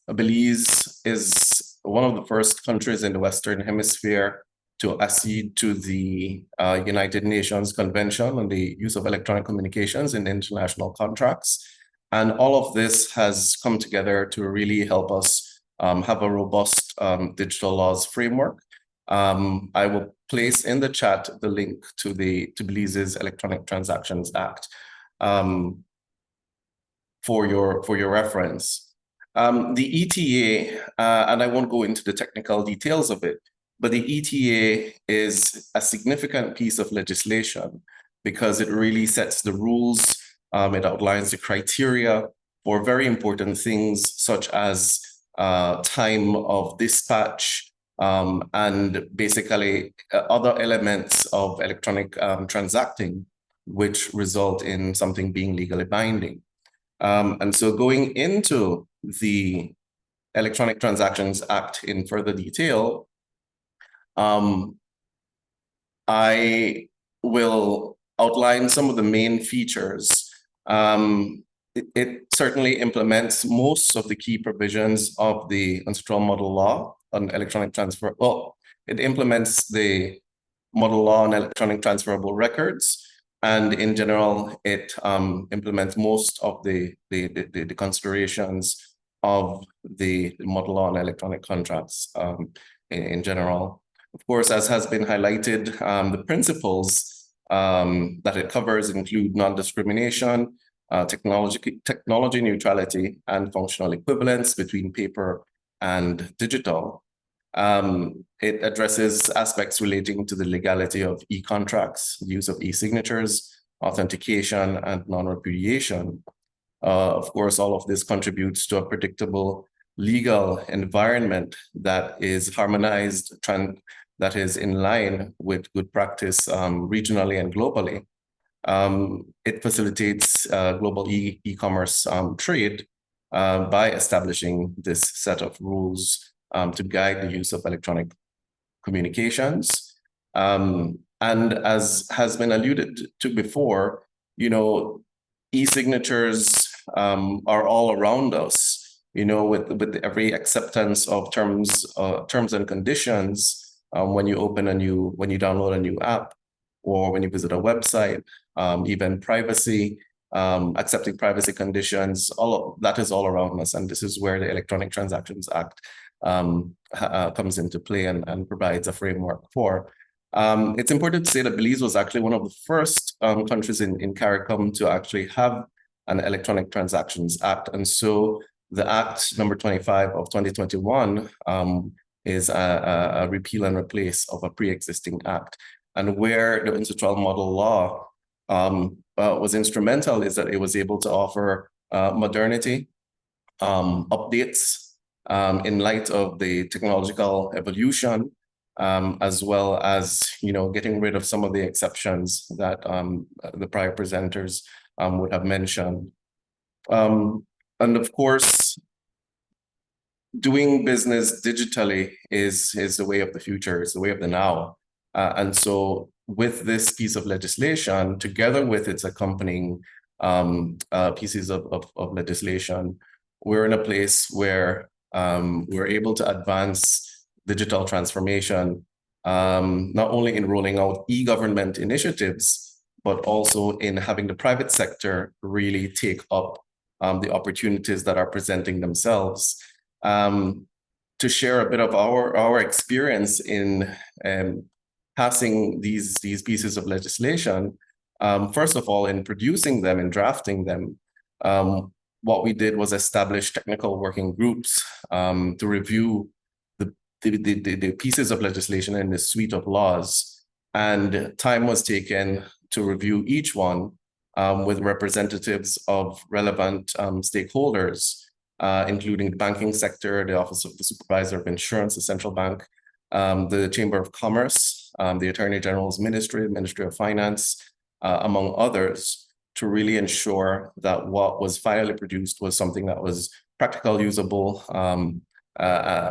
Belize is one of the first countries in the Western Hemisphere to accede to the United Nations Convention on the Use of Electronic Communications in International Contracts. And all of this has come together to really help us have a robust digital laws framework. I will place in the chat the link to Belize's Electronic Transactions Act for your reference. The ETA, and I won't go into the technical details of it, but the ETA is a significant piece of legislation because it really sets the rules It outlines the criteria for very important things such as time of dispatch and basically other elements of electronic transacting, which result in something being legally binding. And so going into the Electronic Transactions Act in further detail, I will outline some of the main features. It certainly implements most of the key provisions of the UNCITRAL model law on electronic transfer. Well, it implements the model law on electronic transferable records, and in general, it implements most of the considerations of the model law on electronic contracts in general. Of course, as has been highlighted, the principles that it covers include non-discrimination, technology neutrality, and functional equivalence between paper and digital. It addresses aspects relating to the legality of e-contracts, use of e-signatures, authentication, and non-repudiation. Of course, all of this contributes to a predictable legal environment that is harmonized, that is in line with good practice regionally and globally. It facilitates global e-commerce trade by establishing this set of rules to guide the use of electronic communications. And as has been alluded to before, e-signatures are all around us, with every acceptance of terms and conditions when you download a new app, or when you visit a website, even privacy, accepting privacy conditions, all of that is all around us. And this is where the Electronic Transactions Act comes into play and provides a framework for. It's important to say that Belize was actually one of the first countries in CARICOM to actually have an Electronic Transactions Act. And so the Act number 25 of 2021 is a repeal and replace of a pre-existing act. And where the UNCITRAL model law was instrumental is that it was able to offer modernity, updates in light of the technological evolution, as well as getting rid of some of the exceptions that the prior presenters would have mentioned. And of course, doing business digitally is the way of the future, is the way of the now. And so with this piece of legislation, together with its accompanying pieces of legislation, we're in a place where we're able to advance digital transformation, not only in rolling out e-government initiatives, but also in having the private sector really take up the opportunities that are presenting themselves. To share a bit of our experience in passing these pieces of legislation, first of all, in producing them and drafting them, what we did was establish technical working groups to review the pieces of legislation in this suite of laws. And time was taken to review each one with representatives of relevant stakeholders, including the banking sector, the Office of the Supervisor of Insurance, the Central Bank, the Chamber of Commerce, the Attorney General's Ministry, Ministry of Finance, among others, to really ensure that what was finally produced was something that was practical, usable,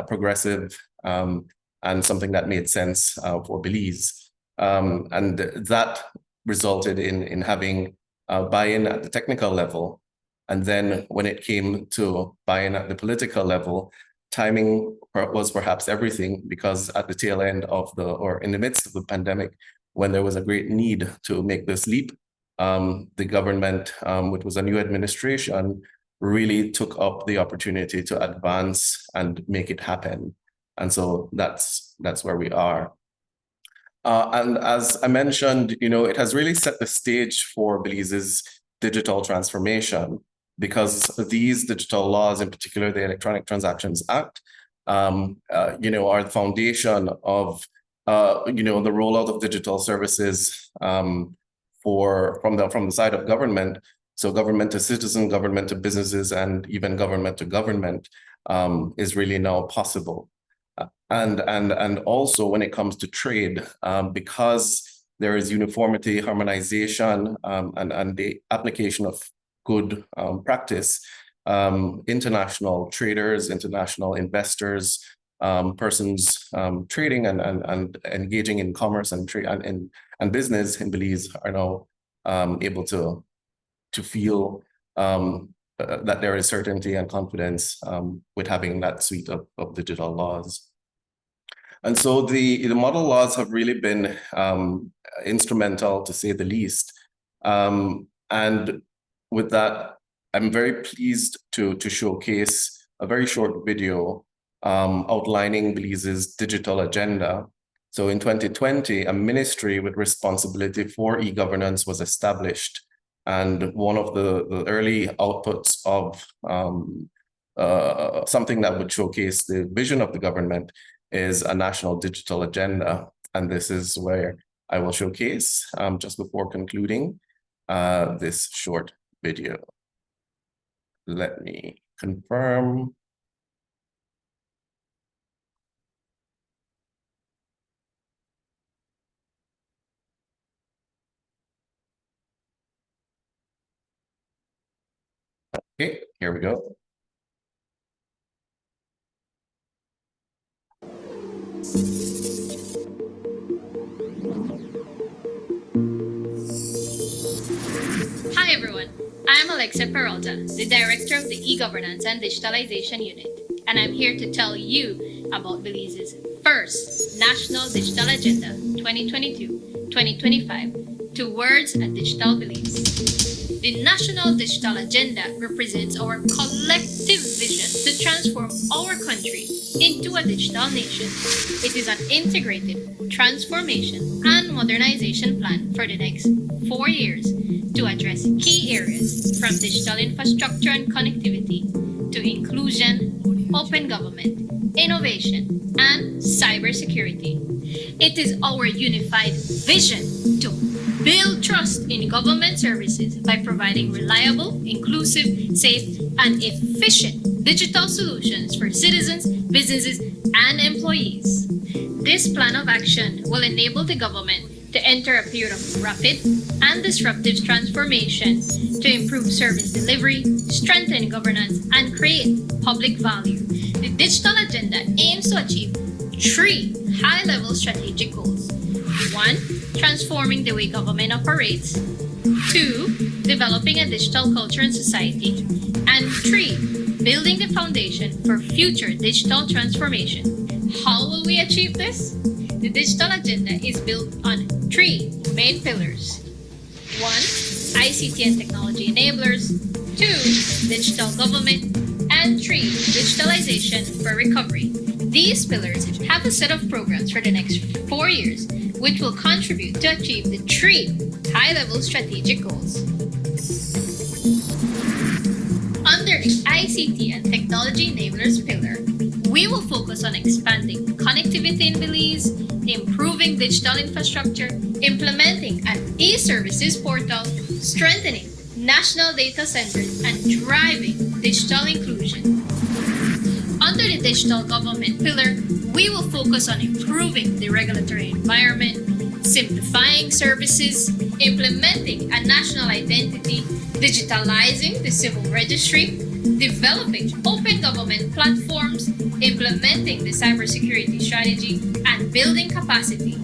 progressive, and something that made sense for Belize. And that resulted in having buy-in at the technical level. And then when it came to buy-in at the political level, timing was perhaps everything, because at the tail end of or in the midst of the pandemic, when there was a great need to make this leap, the government, which was a new administration, really took up the opportunity to advance and make it happen. And so that's where we are. And as I mentioned, it has really set the stage for Belize's digital transformation, because these digital laws, in particular the Electronic Transactions Act, are the foundation of the rollout of digital services from the side of government, So government to citizen, government to businesses, and even government to government is really now possible. And also when it comes to trade, because there is uniformity, harmonization, and the application of good practice, international traders, international investors, persons trading and engaging in commerce and trade and business in Belize are now able to feel that there is certainty and confidence with having that suite of digital laws. And so the model laws have really been instrumental, to say the least. And with that, I'm very pleased to showcase a very short video outlining Belize's digital agenda. So in 2020, a ministry with responsibility for e-governance was established. And one of the early outputs of something that would showcase the vision of the government is a national digital agenda. And this is where I will showcase just before concluding this short video. Let me confirm. Okay, here we go. Hi everyone, I'm Alexa Peralta, the Director of the E-Governance and Digitalization Unit, and I'm here to tell you about Belize's first National Digital Agenda 2022-2025, Towards a Digital Belize. The National Digital Agenda represents our collective vision to transform our country into a digital nation. It is an integrated transformation and modernization plan for the next 4 years to address key areas from digital infrastructure and connectivity to inclusion, open government, innovation, and cybersecurity. It is our unified vision to build trust in government services by providing reliable, inclusive, safe, and efficient digital solutions for citizens, businesses, and employees. This plan of action will enable the government to enter a period of rapid and disruptive transformation to improve service delivery, strengthen governance, and create public value. The digital agenda aims to achieve 3 high-level strategic goals. 1, transforming the way government operates. 2, developing a digital culture and society. And 3, building the foundation for future digital transformation. How will we achieve this? The digital agenda is built on 3 main pillars. 1, ICT and technology enablers. 2, digital government. And 3, digitalization for recovery. These pillars have a set of programs for the next 4 years, which will contribute to achieve the 3 high-level strategic goals. Under the ICT and technology enablers pillar, we will focus on expanding connectivity in Belize, improving digital infrastructure, implementing an e-services portal, strengthening national data centers, and driving digital inclusion. Under the digital government pillar, we will focus on improving the regulatory environment, simplifying services, implementing a national identity, digitalizing the civil registry, developing open government platforms, implementing the cybersecurity strategy, and building capacity.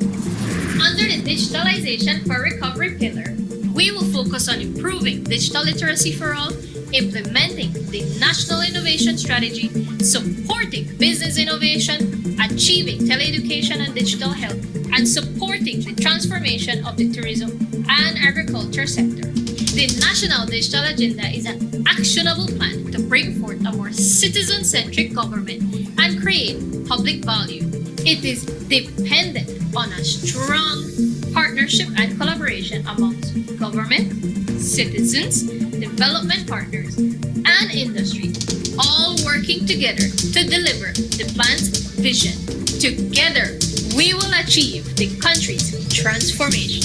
Under the digitalization for recovery pillar, we will focus on improving digital literacy for all, implementing the national innovation strategy, supporting business innovation, achieving teleeducation and digital health, and supporting the transformation of the tourism and agriculture sector. The National Digital Agenda is an actionable plan to bring forth a more citizen-centric government and create public value. It is dependent on a strong partnership and collaboration amongst government, citizens, development partners, and industry, all working together to deliver the plan's vision. Together, we will achieve the country's transformation.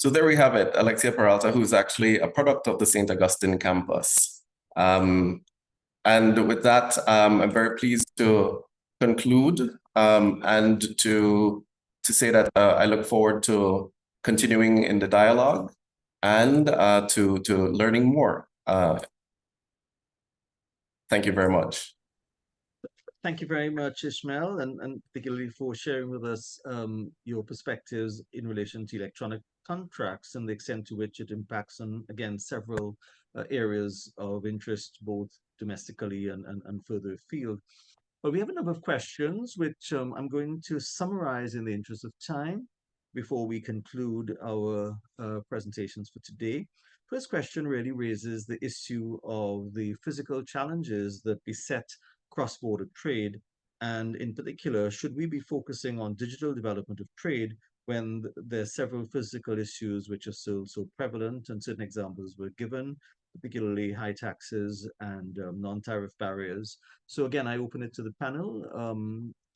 So there we have it, Alexia Peralta, who's actually a product of the St. Augustine campus. And with that, I'm very pleased to conclude and to say that I look forward to continuing in the dialogue and to learning more. Thank you very much. Thank you very much, Ishmael, and particularly for sharing with us your perspectives in relation to electronic contracts and the extent to which it impacts on, again, several areas of interest, both domestically and further afield. But we have a number of questions, which I'm going to summarize in the interest of time before we conclude our presentations for today. First question really raises the issue of the physical challenges that beset cross-border trade, and in particular, should we be focusing on digital development of trade when there are several physical issues which are still so prevalent, and certain examples were given, particularly high taxes and non-tariff barriers. So again, I open it to the panel,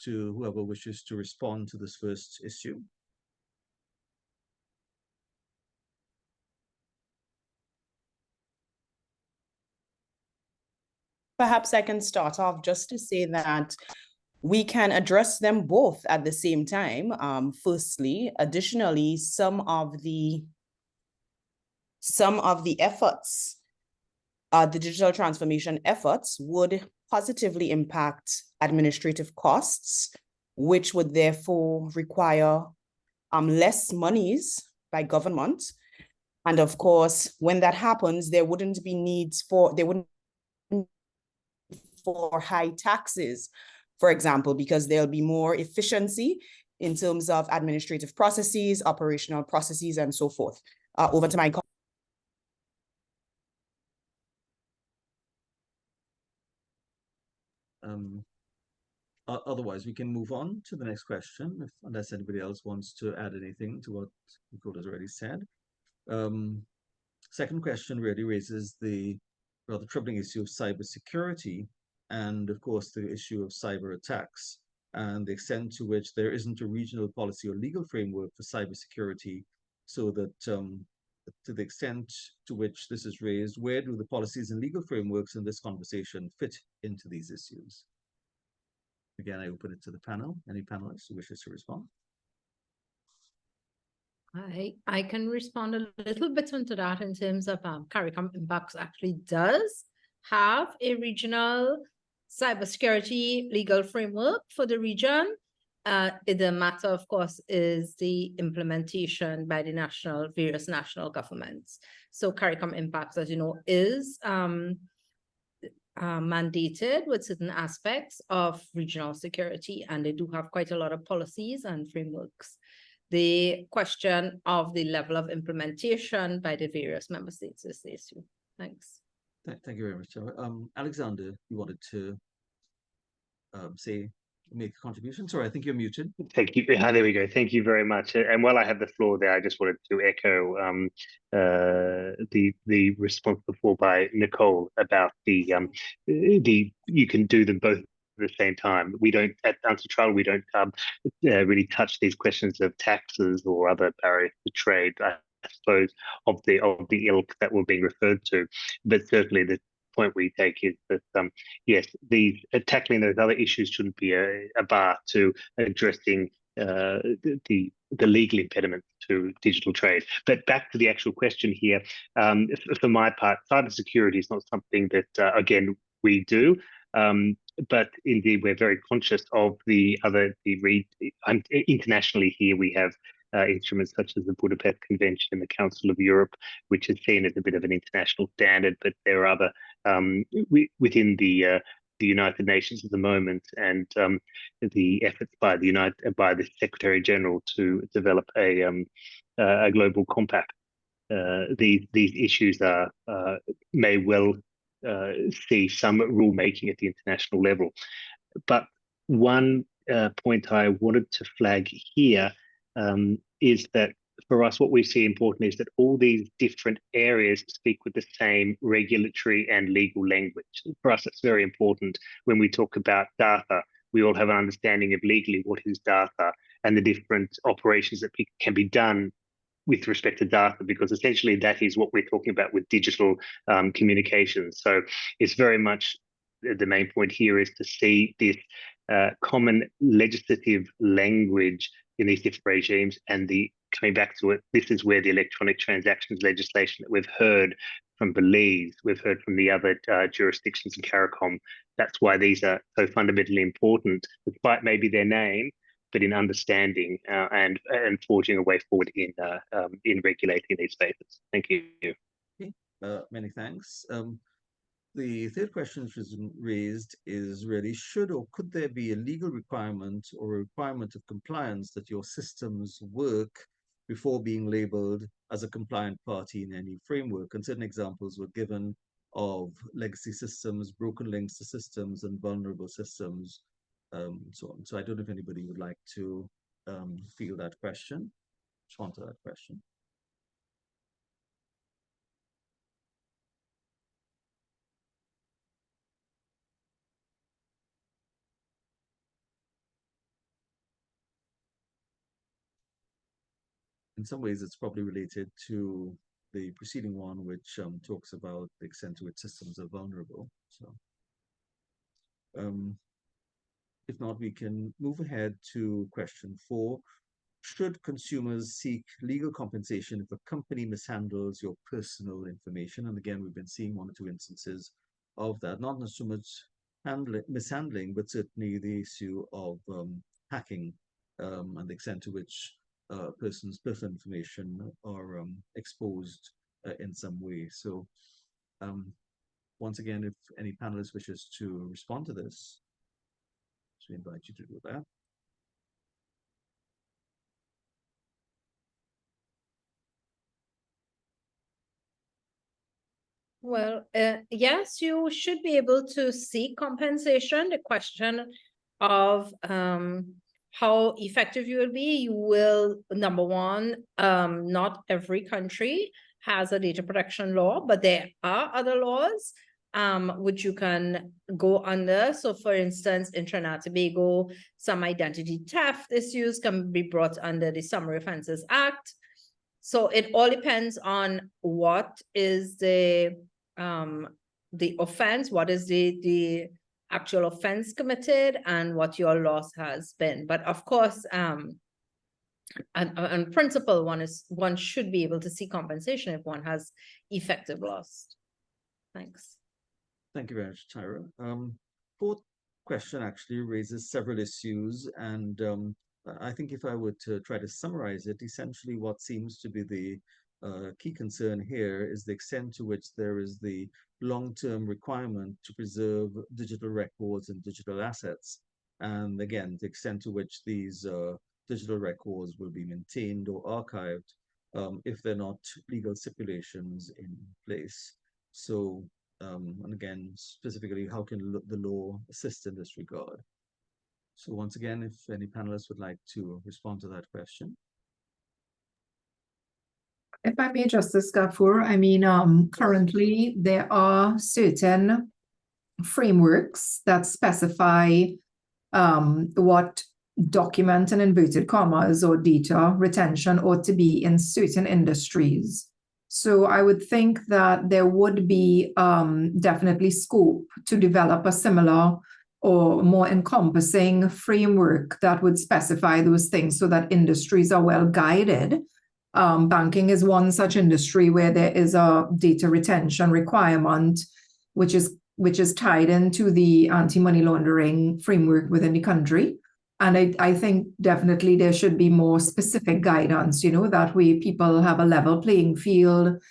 to whoever wishes to respond to this first issue. Perhaps I can start off just to say that we can address them both at the same time. Firstly, additionally, some of the efforts, the digital transformation efforts, would positively impact administrative costs, which would therefore require less monies by government. And of course, when that happens, there wouldn't be needs for high taxes, for example, because there'll be more efficiency in terms of administrative processes, operational processes, and so forth. Over to my colleague. Otherwise, we can move on to the next question, unless anybody else wants to add anything to what Nicole has already said. Second question really raises the rather troubling issue of cybersecurity, and of course the issue of cyber attacks, and the extent to which there isn't a regional policy or legal framework for cybersecurity, so that to the extent to which this is raised, where do the policies and legal frameworks in this conversation fit into these issues? Again, I open it to the panel. Any panelists who wishes to respond? I can respond a little bit onto that in terms of CARICOM Impacts actually does have a regional cybersecurity legal framework for the region. The matter, of course, is the implementation by the various national governments. So CARICOM Impacts, as you know, is mandated with certain aspects of regional security, and they do have quite a lot of policies and frameworks. The question of the level of implementation by the various member states is the issue. Thanks. Thank you very much. Alexander, you wanted to make a contribution? Sorry, I think you're muted. Thank you. There we go. Thank you very much. And while I have the floor there, I just wanted to echo the response before by Nicole about the you can do them both at the same time. We don't at UNCITRAL, we don't really touch these questions of taxes or other barriers to trade, I suppose, of the ilk that we're being referred to, but certainly the point we take is that yes, tackling those other issues shouldn't be a bar to addressing the legal impediments to digital trade. But back to the actual question here, for my part, cybersecurity is not something that again we do. But indeed, we're very conscious of internationally here we have instruments such as the Budapest Convention and the Council of Europe, which is seen as a bit of an international standard, but there are other within the United Nations at the moment, and the efforts by the Secretary General to develop a global compact. These issues may well see some rulemaking at the international level, but one point I wanted to flag here is that for us, what we see important is that all these different areas speak with the same regulatory and legal language. For us, it's very important when we talk about data. We all have an understanding of legally what is data and the different operations that can be done with respect to data, because essentially that is what we're talking about with digital communications. So it's very much the main point here is to see this common legislative language in these different regimes, and the coming back to it, this is where the electronic transactions legislation that we've heard from Belize, we've heard from the other jurisdictions in CARICOM. That's why these are so fundamentally important, despite maybe their name, but in understanding and forging a way forward in regulating these spaces. Thank you. Okay. Many thanks. The third question which was raised is really, should or could there be a legal requirement or a requirement of compliance that your systems work before being labeled as a compliant party in any framework? And certain examples were given of legacy systems, broken links to systems, and vulnerable systems, so on. So I don't know if anybody would like to field that question, respond to that question. In some ways, it's probably related to the preceding one, which talks about the extent to which systems are vulnerable. So if not, we can move ahead to question 4. Should consumers seek legal compensation if a company mishandles your personal information? And again, we've been seeing 1 or 2 instances of that, not so much mishandling, but certainly the issue of hacking and the extent to which person's personal information are exposed in some way. So once again, if any panelist wishes to respond to this, so we invite you to do that. Well, yes, you should be able to seek compensation. The question of how effective you will be, you will, number one, not every country has a data protection law, but there are other laws which you can go under. So for instance, in Trinidad and Tobago, some identity theft issues can be brought under the Summary Offences Act. So it all depends on what is the offense, what is the actual offense committed, and what your loss has been. But of course, on principle, one should be able to see compensation if one has effective loss. Thanks. Thank you very much, Tyra. Fourth question actually raises several issues, and I think if I were to try to summarize it, essentially what seems to be the key concern here is the extent to which there is the long-term requirement to preserve digital records and digital assets. And again, the extent to which these digital records will be maintained or archived if they're not legal stipulations in place. So, and again, specifically, how can the law assist in this regard? So once again, if any panelists would like to respond to that question. If I may, Justice Gafoor, I mean, currently there are certain frameworks that specify what document in inverted commas or data retention ought to be in certain industries. So I would think that there would be definitely scope to develop a similar or more encompassing framework that would specify those things so that industries are well guided. Banking is one such industry where there is a data retention requirement, which is tied into the anti-money laundering framework within the country. And I think definitely there should be more specific guidance, that way people have a level playing field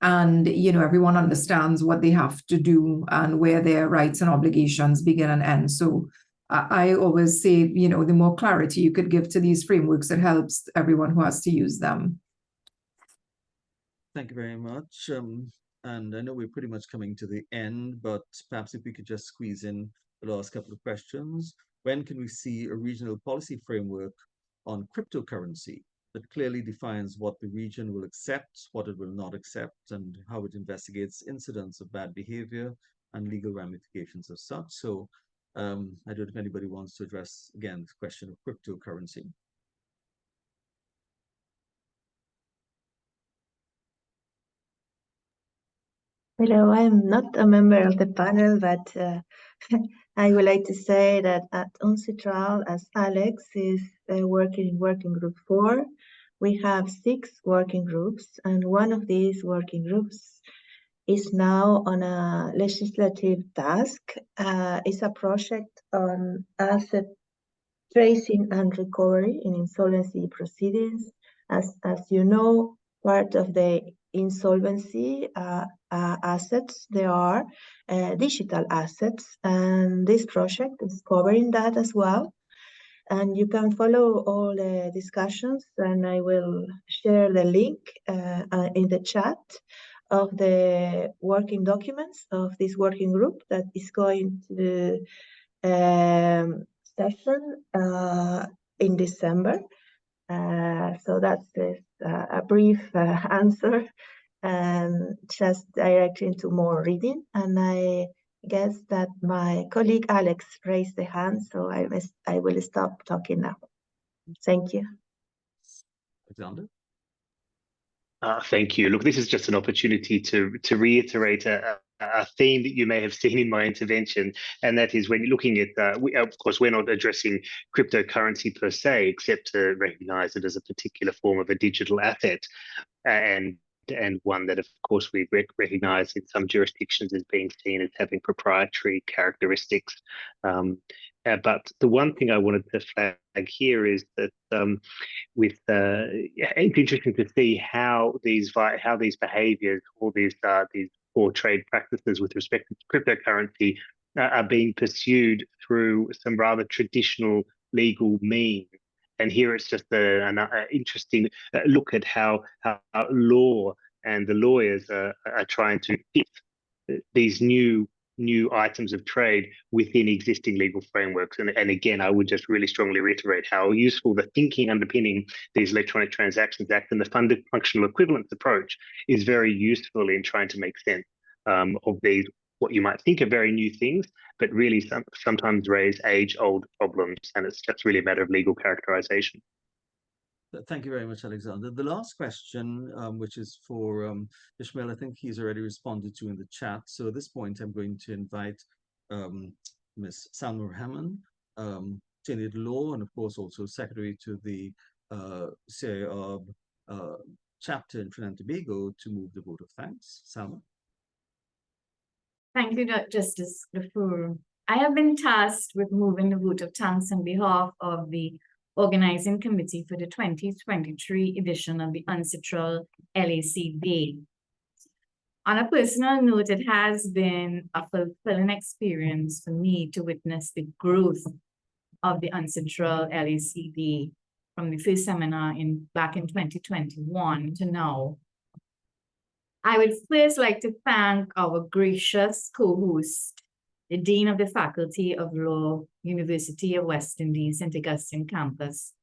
and, everyone understands what they have to do and where their rights and obligations begin and end. So I always say, the more clarity you could give to these frameworks, it helps everyone who has to use them. Thank you very much. And I know we're pretty much coming to the end, but perhaps if we could just squeeze in the last couple of questions. When can we see a regional policy framework on cryptocurrency that clearly defines what the region will accept, what it will not accept, and how it investigates incidents of bad behavior and legal ramifications of such? So I don't know if anybody wants to address, again, the question of cryptocurrency. Hello, I'm not a member of the panel, but I would like to say that at UNCITRAL, as Alex is working in working group 4, we have 6 working groups, and one of these working groups is now on a legislative task. It's a project on asset tracing and recovery in insolvency proceedings. As you know, part of the insolvency assets, there are digital assets, and this project is covering that as well. And you can follow all the discussions, and I will share the link in the chat of the working documents of this working group that is going to session in December. So that's a brief answer, and just direct into more reading. And I guess that my colleague Alex raised the hand, so I will stop talking now. Thank you. Alexander? Thank you. Look, this is just an opportunity to reiterate a theme that you may have seen in my intervention, and that is when you're looking at, of course, we're not addressing cryptocurrency per se, except to recognize it as a particular form of a digital asset, and one that, of course, we recognize in some jurisdictions as being seen as having proprietary characteristics. But the one thing I wanted to flag here is that it's interesting to see how these behaviors, all these poor trade practices with respect to cryptocurrency are being pursued through some rather traditional legal means. And here it's just an interesting look at how law and the lawyers are trying to fit these new items of trade within existing legal frameworks. And again, I would just really strongly reiterate how useful the thinking underpinning these Electronic Transactions Act and the functional equivalence approach is very useful in trying to make sense of these, what you might think are very new things, but really sometimes raise age-old problems. And it's just really a matter of legal characterization. Thank you very much, Alexander. The last question, which is for Ishmael, I think he's already responded to in the chat. So at this point, I'm going to invite Ms. Salma Rahman, Attorney Law, and of course also Secretary to the CIARB chapter in Trinidad and Tobago, to move the vote of thanks. Salma. Thank you, Justice Gafoor. I have been tasked with moving the vote of thanks on behalf of the Organizing Committee for the 2023 edition of the UNCITRAL LAC Day. On a personal note, it has been a fulfilling experience for me to witness the growth of the UNCITRAL LAC Day from the first seminar back in 2021 to now. I would first like to thank our gracious co-host, the Dean of the Faculty of Law, University of West Indies, St. Augustine campus,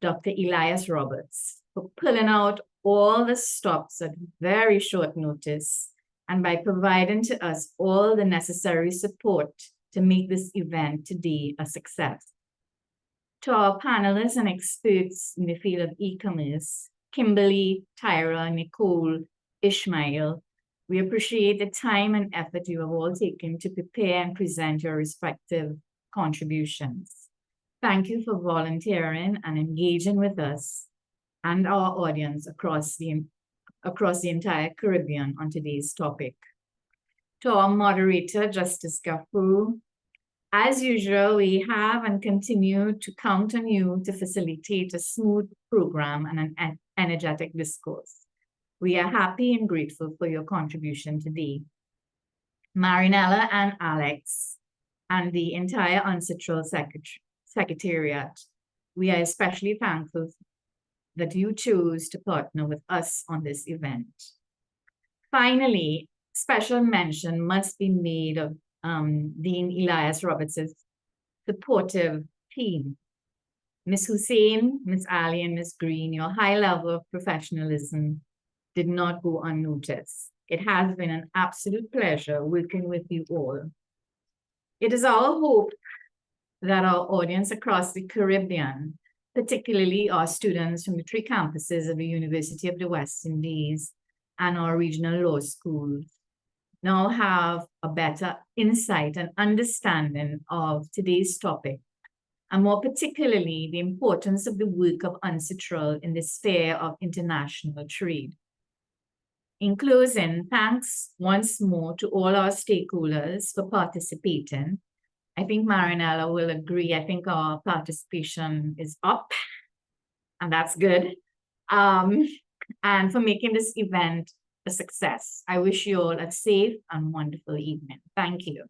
Dr. Elias Roberts, for pulling out all the stops at very short notice and by providing to us all the necessary support to make this event today a success. To our panelists and experts in the field of e-commerce, Kimberly, Tyra, Nicole, Ishmael, we appreciate the time and effort you have all taken to prepare and present your respective contributions. Thank you for volunteering and engaging with us and our audience across the entire Caribbean on today's topic. To our moderator, Justice Gafoor, as usual, we have and continue to count on you to facilitate a smooth program and an energetic discourse. We are happy and grateful for your contribution today. Marinella and Alex and the entire UNCITRAL Secretariat, we are especially thankful that you chose to partner with us on this event. Finally, special mention must be made of Dean Elias Roberts' supportive team. Ms. Hussein, Ms. Ali, and Ms. Green, your high level of professionalism did not go unnoticed. It has been an absolute pleasure working with you all. It is our hope that our audience across the Caribbean, particularly our students from the 3 campuses of the University of the West Indies and our regional law schools, now have a better insight and understanding of today's topic, and more particularly the importance of the work of UNCITRAL in the sphere of international trade. In closing, thanks once more to all our stakeholders for participating. I think Marinella will agree. I think our participation is up, and that's good. And for making this event a success. I wish you all a safe and wonderful evening. Thank you.